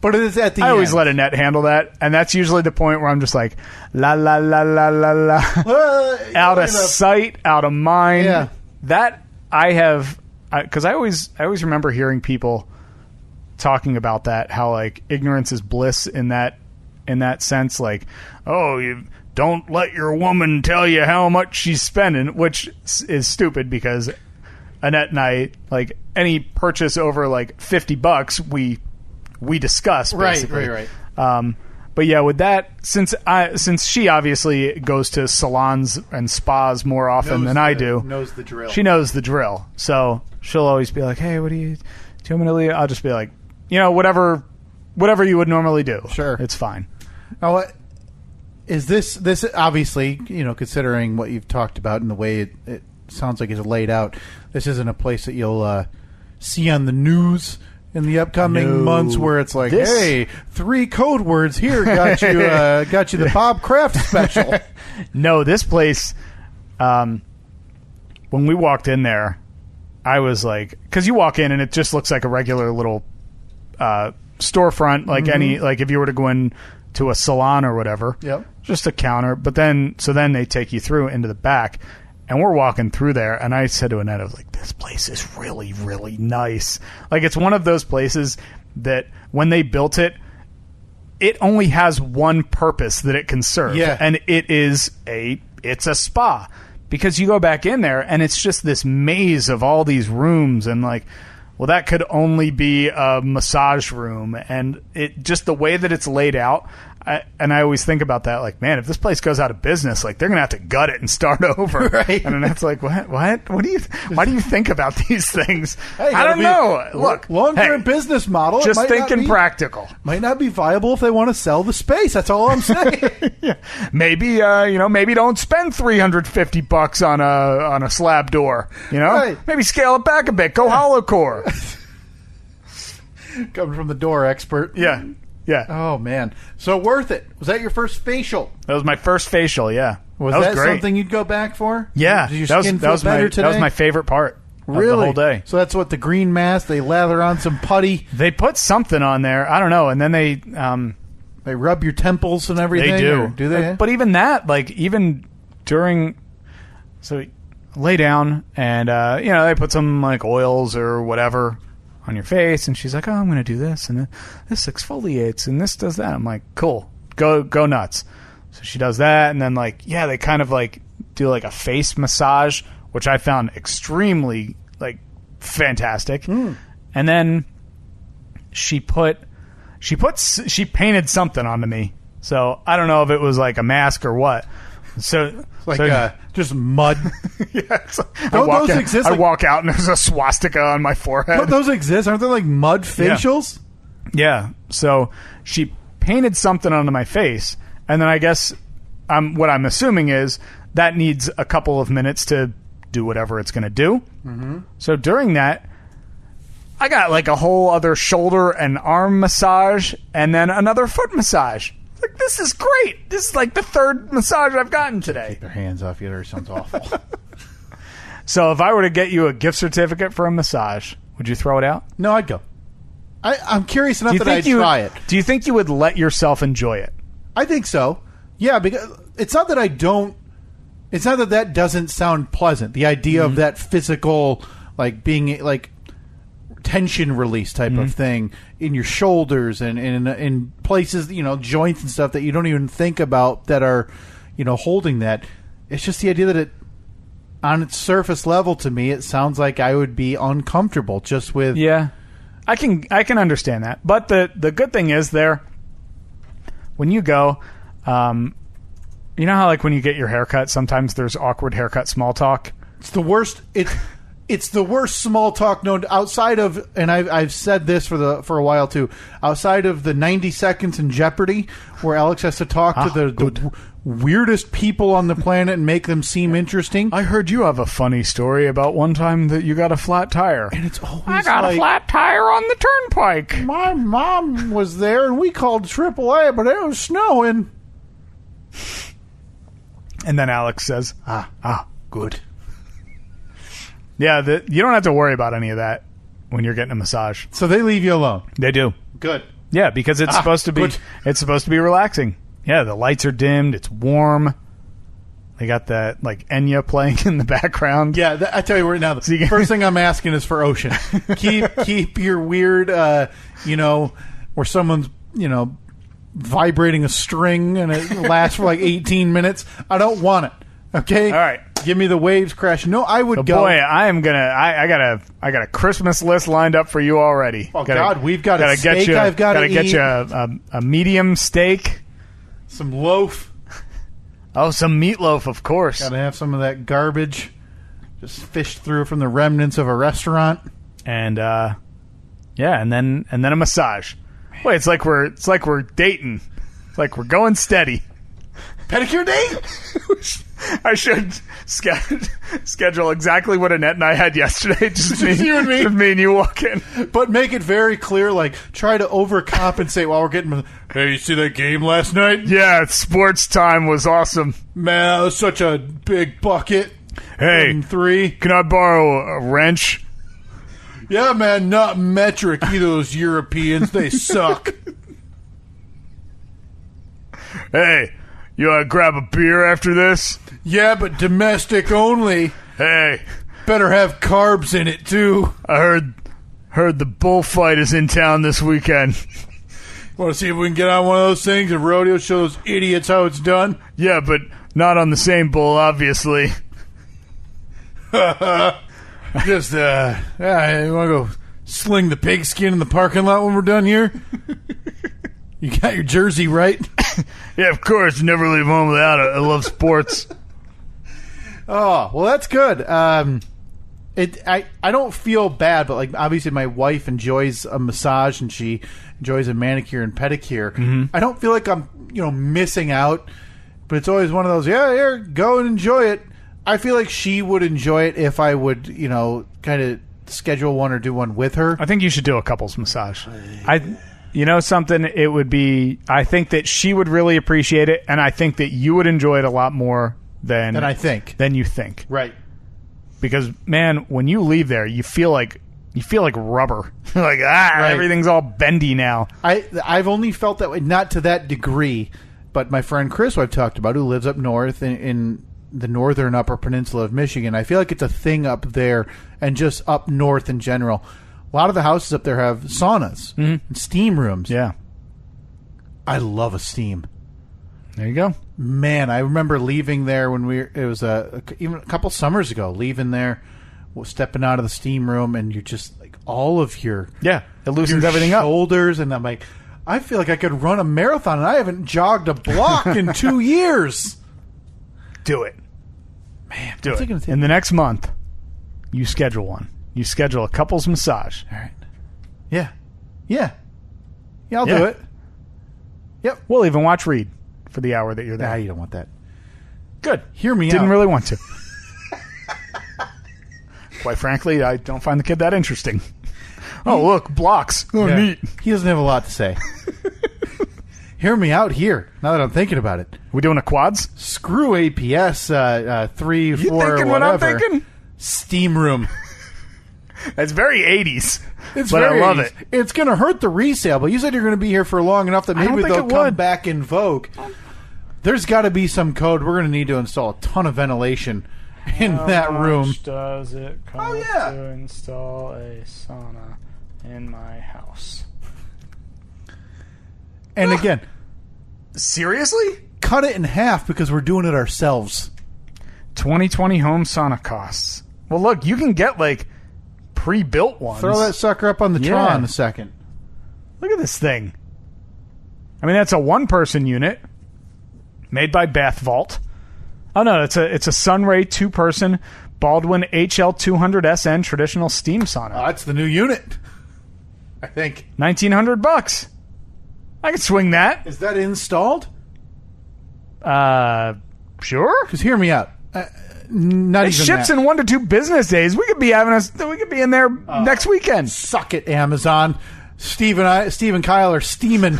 But it is at the end. I always let Annette handle that, and that's usually the point where I'm just like, la, la, la, la, la, la. Out of sight, out of mind. Yeah. That I have... Because I always remember hearing people talking about that, how like ignorance is bliss in that sense, like, oh, you don't let your woman tell you how much she's spending, which is stupid because Annette and I, like, any purchase over like $50 we discuss basically. Right. But yeah, with that, since she obviously goes to salons and spas more often than I do, knows the drill. She knows the drill, so she'll always be like, "Hey, do you want me to leave?" I'll just be like, whatever you would normally do. Sure, it's fine. Now, what is this? Obviously, considering what you've talked about and the way it sounds like it's laid out, this isn't a place that you'll see on the news in the upcoming months, where it's like, hey, 3 code words here got you the Bob Kraft special. No, this place. When we walked in there, I was like, because you walk in and it just looks like a regular little storefront, like any, like if you were to go in to a salon or whatever. Yep. Just a counter. But then they take you through into the back. And we're walking through there, and I said to Annette, I was like, this place is really, really nice. Like, it's one of those places that when they built it, it only has one purpose that it can serve. Yeah. And it's a spa. Because you go back in there, and it's just this maze of all these rooms, and like, well, that could only be a massage room. And it just the way that it's laid out, and I always think about that, like, man, if this place goes out of business, like, they're going to have to gut it and start over. Right. And then that's like, what? Why do you think about these things? Hey, I don't know. Look, long-term business model. Just thinking practical. Might not be viable if they want to sell the space. That's all I'm saying. Yeah. Maybe, maybe don't spend $350 on a slab door, Right. Maybe scale it back a bit. Go hollow core. Coming from the door expert. Yeah. Yeah. Oh, man. So worth it. Was that your first facial? That was my first facial, yeah. Was that great. Something you'd go back for? Yeah. Did your skin feel better today? That was my favorite part of the whole day. So that's what the green mask, they lather on some putty. They put something on there. I don't know. And then they rub your temples and everything? They do. Do they? But even that, like, even during... So lay down and, they put some, like, oils or whatever on your face, and she's like, oh, I'm going to do this, and this exfoliates, and this does that. I'm like, cool, go nuts. So she does that, and then, like, yeah, they kind of, like, do, like, a face massage, which I found extremely, like, fantastic. And then she painted something onto me. So I don't know if it was, like, a mask or what. So just mud. Yeah, those exist. I walk out and there's a swastika on my forehead. Don't those exist? Aren't they like mud facials? Yeah. So she painted something onto my face, and then I guess what I'm assuming is that needs a couple of minutes to do whatever it's going to do. Mm-hmm. So during that, I got like a whole other shoulder and arm massage, and then another foot massage. Like, this is great. This is like the third massage I've gotten today. Keep their hands off you. That sounds awful. So if I were to get you a gift certificate for a massage, would you throw it out? No, I'd go. I'm curious enough that I'd try it. Do you think you would let yourself enjoy it? I think so. Yeah, because it's not that I don't... It's not that doesn't sound pleasant. The idea of that physical, like, being, like... tension release type of thing in your shoulders and in places, joints and stuff that you don't even think about that are, holding that. It's just the idea that it, on its surface level, to me, it sounds like I would be uncomfortable just with. Yeah, I can understand that. But the good thing is when you go, You know how, like, when you get your haircut, sometimes there's awkward haircut small talk? It's the worst. It's the worst small talk known outside of, and I've said this for a while too. Outside of the 90 seconds in Jeopardy, where Alex has to talk to the weirdest people on the planet and make them seem interesting. I heard you have a funny story about one time that you got a flat tire. And it's always I got a flat tire on the turnpike. My mom was there, and we called AAA, but it was snowing. And then Alex says, good. Yeah, you don't have to worry about any of that when you're getting a massage. So they leave you alone. They do. Good. Yeah, because it's supposed to be good. It's supposed to be relaxing. Yeah, the lights are dimmed, it's warm. They got that like Enya playing in the background. Yeah, I tell you right now, the first thing I'm asking is for Ocean. Keep your weird where someone's, vibrating a string and it lasts for like 18 minutes. I don't want it. Okay? All right. Give me the waves crashing. No, I would go. Boy, I got a Christmas list lined up for you already. Oh, God, we've got a steak I've got to eat. Gotta get you a medium steak. Some loaf. Oh, some meatloaf, of course. Gotta have some of that garbage just fished through from the remnants of a restaurant. And and then a massage. Wait, it's like we're dating. It's like we're going steady. Pedicure date? I should schedule exactly what Annette and I had yesterday. Just you and me. Just me and you walk in. But make it very clear, like, try to overcompensate while we're getting... Hey, you see that game last night? Yeah, sports time was awesome. Man, that was such a big bucket. Hey, 3. Can I borrow a wrench? Yeah, man, not metric. Either those Europeans, they suck. Hey, you want to grab a beer after this? Yeah, but domestic only. Hey. Better have carbs in it, too. I heard the bullfight is in town this weekend. Want to see if we can get on one of those things and rodeo, show those idiots how it's done? Yeah, but not on the same bull, obviously. Just, you want to go sling the pigskin in the parking lot when we're done here? You got your jersey right? Yeah, of course. Never leave home without it. I love sports. Oh, well, that's good. I don't feel bad, but like obviously my wife enjoys a massage and she enjoys a manicure and pedicure. Mm-hmm. I don't feel like I'm missing out, but it's always one of those. Yeah, here, go and enjoy it. I feel like she would enjoy it if I would kind of schedule one or do one with her. I think you should do a couples massage. Something, it would be, I think that she would really appreciate it, and I think that you would enjoy it a lot more than you think. Right. Because, man, when you leave there, you feel like rubber. Like, right. Everything's all bendy now. I've only felt that way, not to that degree, but my friend Chris, who I've talked about, who lives up north in the northern upper peninsula of Michigan, I feel like it's a thing up there and just up north in general. A lot of the houses up there have saunas and steam rooms. Yeah. I love a steam. There you go. Man, I remember leaving there when it was even a couple summers ago, leaving there, stepping out of the steam room, and you're just like all of your... Yeah, it loosens everything up. Shoulders, and I'm like, I feel like I could run a marathon, and I haven't jogged a block in 2 years. Do it. Man, do it. In the next month, you schedule one. You schedule a couples massage. All right. Yeah. Yeah. Yeah, I'll do it. Yep. We'll even watch Reed for the hour that you're there. Nah, you don't want that. Good. Hear me out. Didn't really want to. Quite frankly, I don't find the kid that interesting. Oh, look, blocks. Oh, neat. He doesn't have a lot to say. Hear me out here, now that I'm thinking about it. We doing a quads? Screw APS 3, 4, you thinking whatever. What I'm thinking? Steam room. That's very 80s. But I love it. It's going to hurt the resale, but you said you're going to be here for long enough that maybe they'll come back in vogue. There's got to be some code. We're going to need to install a ton of ventilation in that room. How much does it cost to install a sauna in my house? And again, seriously? Cut it in half because we're doing it ourselves. 2020 home sauna costs. Well, look, you can get like pre-built ones. Throw that sucker up on the Tron in a second. Look at this thing. I mean, that's a one-person unit. Made by Bath Vault. Oh no, it's a Sunray 2-person Baldwin HL200SN traditional steam sauna. That's the new unit, I think. $1,900. I can swing that. Is that installed? Sure. Because hear me out. Not it even ships that. in 1 to 2 business days. We could be in there next weekend. Suck it, Amazon. Steve and Kyle are steaming.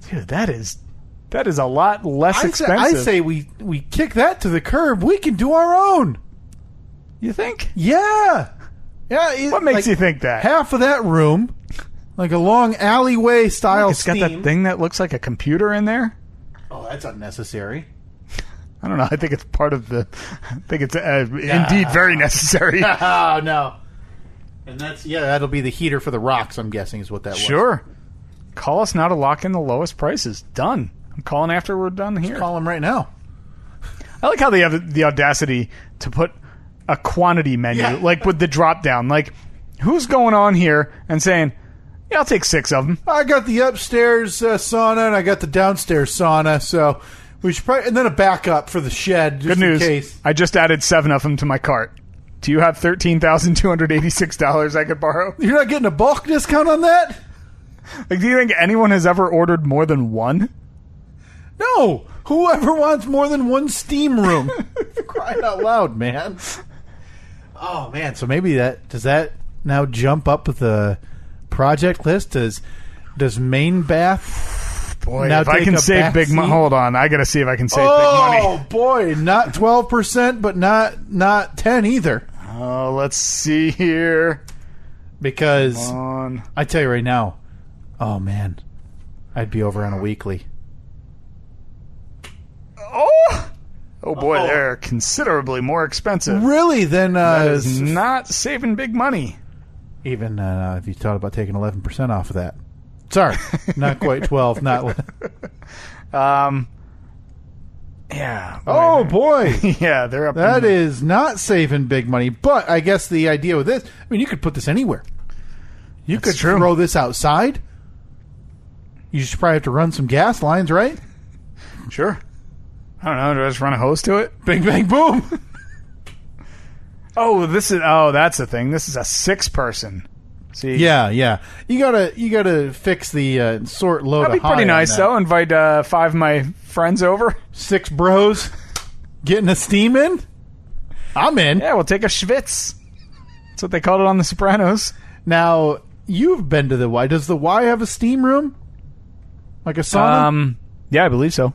Dude, that is a lot less expensive. I say we kick that to the curb. We can do our own. You think? Yeah. What makes you think that? Half of that room, like a long alleyway style It's got that thing that looks like a computer in there. Oh, that's unnecessary. I don't know. I think it's part of the... I think it's indeed very necessary. Oh, no. And that'll be the heater for the rocks, I'm guessing, is what that was. Sure. Call us now to lock in the lowest prices. Done. I'm calling after we're done here. Just call them right now. I like how they have the audacity to put a quantity menu, like with the drop down. Like, who's going on here and saying, yeah, I'll take 6 of them. I got the upstairs sauna and I got the downstairs sauna, so we should probably... And then a backup for the shed, just Good news. in case. I just added 7 of them to my cart. Do you have $13,286 I could borrow? You're not getting a bulk discount on that? Like, do you think anyone has ever ordered more than one? No. Whoever wants more than one steam room? Crying out loud, man. Oh, man. So maybe does that now jump up the project list? Does Main Bath... Boy, now if I can save big money... Hold on. I got to see if I can save big money. Oh, boy. Not 12%, but not 10 either. Oh, let's see here. Because I tell you right now, oh, man, I'd be over on a weekly. Oh boy, they're considerably more expensive. Really? Then that is not saving big money. Even if you thought about taking 11% off of that. Sorry, not quite 12. Not. Yeah. Oh boy. Yeah, they're up. That is not saving big money. But I guess the idea with this, I mean, you could put this anywhere. You could throw this outside. You should probably have to run some gas lines, right? Sure. I don't know. Do I just run a hose to it? Bing, bang, boom. That's the thing. This is a 6-person. See? Yeah. You gotta fix the sort low. That'd be pretty nice though. Invite 5 of my friends over. 6 bros getting a steam in. I'm in. Yeah, we'll take a schwitz. That's what they called it on The Sopranos. Now you've been to the Y. Does the Y have a steam room? Like a sauna? Yeah, I believe so.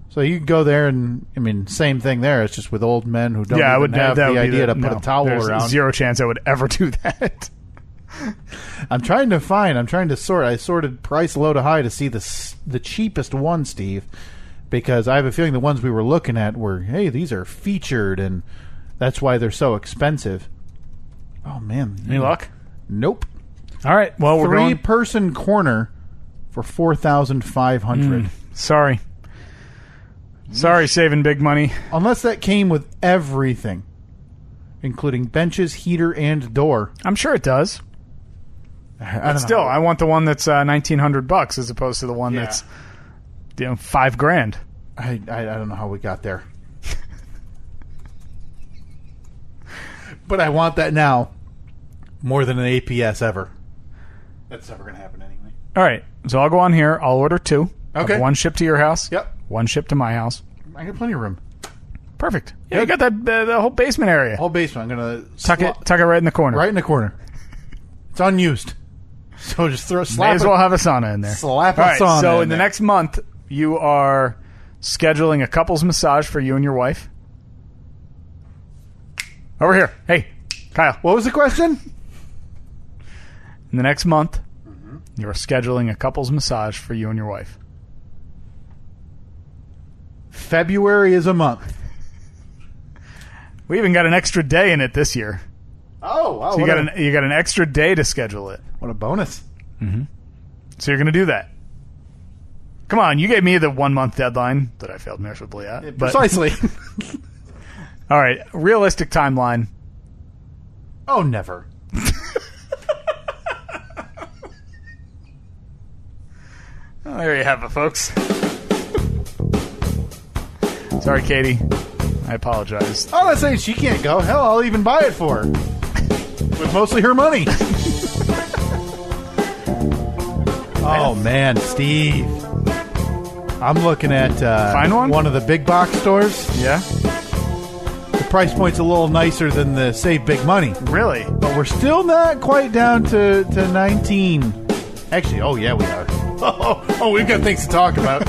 So you can go there and, I mean, same thing there. It's just with old men who don't even have the idea to put a towel around. Zero chance I would ever do that. I'm trying to sort. I sorted price low to high to see the cheapest one, Steve, because I have a feeling the ones we were looking at were, hey, these are featured, and that's why they're so expensive. Oh, man. Any luck? Nope. All right. Well, we're going 3-person corner for $4,500. Sorry, saving big money. Unless that came with everything, including benches, heater, and door. I'm sure it does. I want the one that's $1,900 as opposed to the one that's $5,000. I don't know how we got there, but I want that now more than an APS ever. That's never going to happen anyway. All right, so I'll go on here. I'll order 2. Okay, one shipped to your house. Yep. One shipped to my house. I got plenty of room. Perfect. Yeah, you got that the whole basement area. Whole basement. I'm gonna tuck it right in the corner. Right in the corner. It's unused. So just May as well have a sauna in there. Slap a sauna. So in the next month, you are scheduling a couples massage for you and your wife. Over here. Hey, Kyle. What was the question? In the next month, you are scheduling a couples massage for you and your wife. February is a month. We even got an extra day in it this year. Oh, wow. So you got an extra day to schedule it. What a bonus. Mm-hmm. So you're going to do that. Come on, you gave me the 1-month deadline that I failed miserably at. Precisely. All right, realistic timeline. Oh, never. Well, there you have it, folks. Sorry, Katie. I apologize. I'm not saying she can't go. Hell, I'll even buy it for her. With mostly her money. Oh, man, Steve. I'm looking at Find one of the big box stores. Yeah? The price point's a little nicer than the Save Big Money. Really? But we're still not quite down to 19. Actually, oh, yeah, we are. Oh, we've got things to talk about.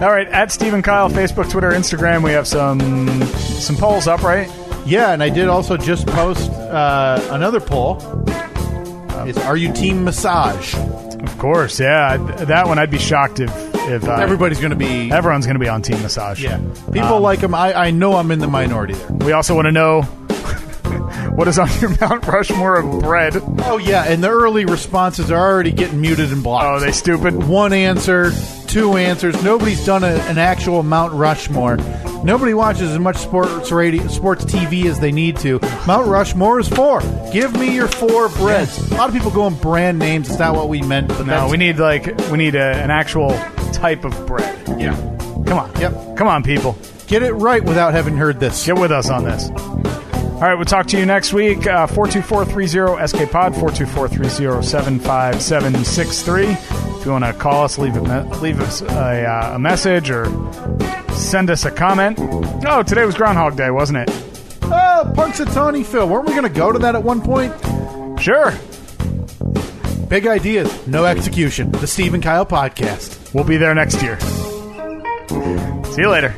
All right, at Steve and Kyle, Facebook, Twitter, Instagram, we have some polls up, right? Yeah, and I did also just post another poll. Are you team massage? Of course, yeah. That one, I'd be shocked if everybody's going to be... Everyone's going to be on team massage. Yeah. People like them. I know I'm in the minority there. We also want to know what is on your Mount Rushmore of bread. Oh, yeah, and the early responses are already getting muted and blocked. Oh, they stupid? One answer, two answers. Nobody's done an actual Mount Rushmore. Nobody watches as much sports TV as they need to. Mount Rushmore is 4. Give me your 4 breads. A lot of people go in brand names. It's not what we meant. But no, we need an actual type of bread. Yeah. Come on. Yep. Come on, people. Get it right without having heard this. Get with us on this. All right, we'll talk to you next week. 424-30-SK-POD, 424-307-5763. If you want to call us, leave us a message or send us a comment. Oh, today was Groundhog Day, wasn't it? Oh, Punxsutawney Phil. Weren't we going to go to that at one point? Sure. Big ideas, no execution. The Steve and Kyle Podcast. We'll be there next year. See you later.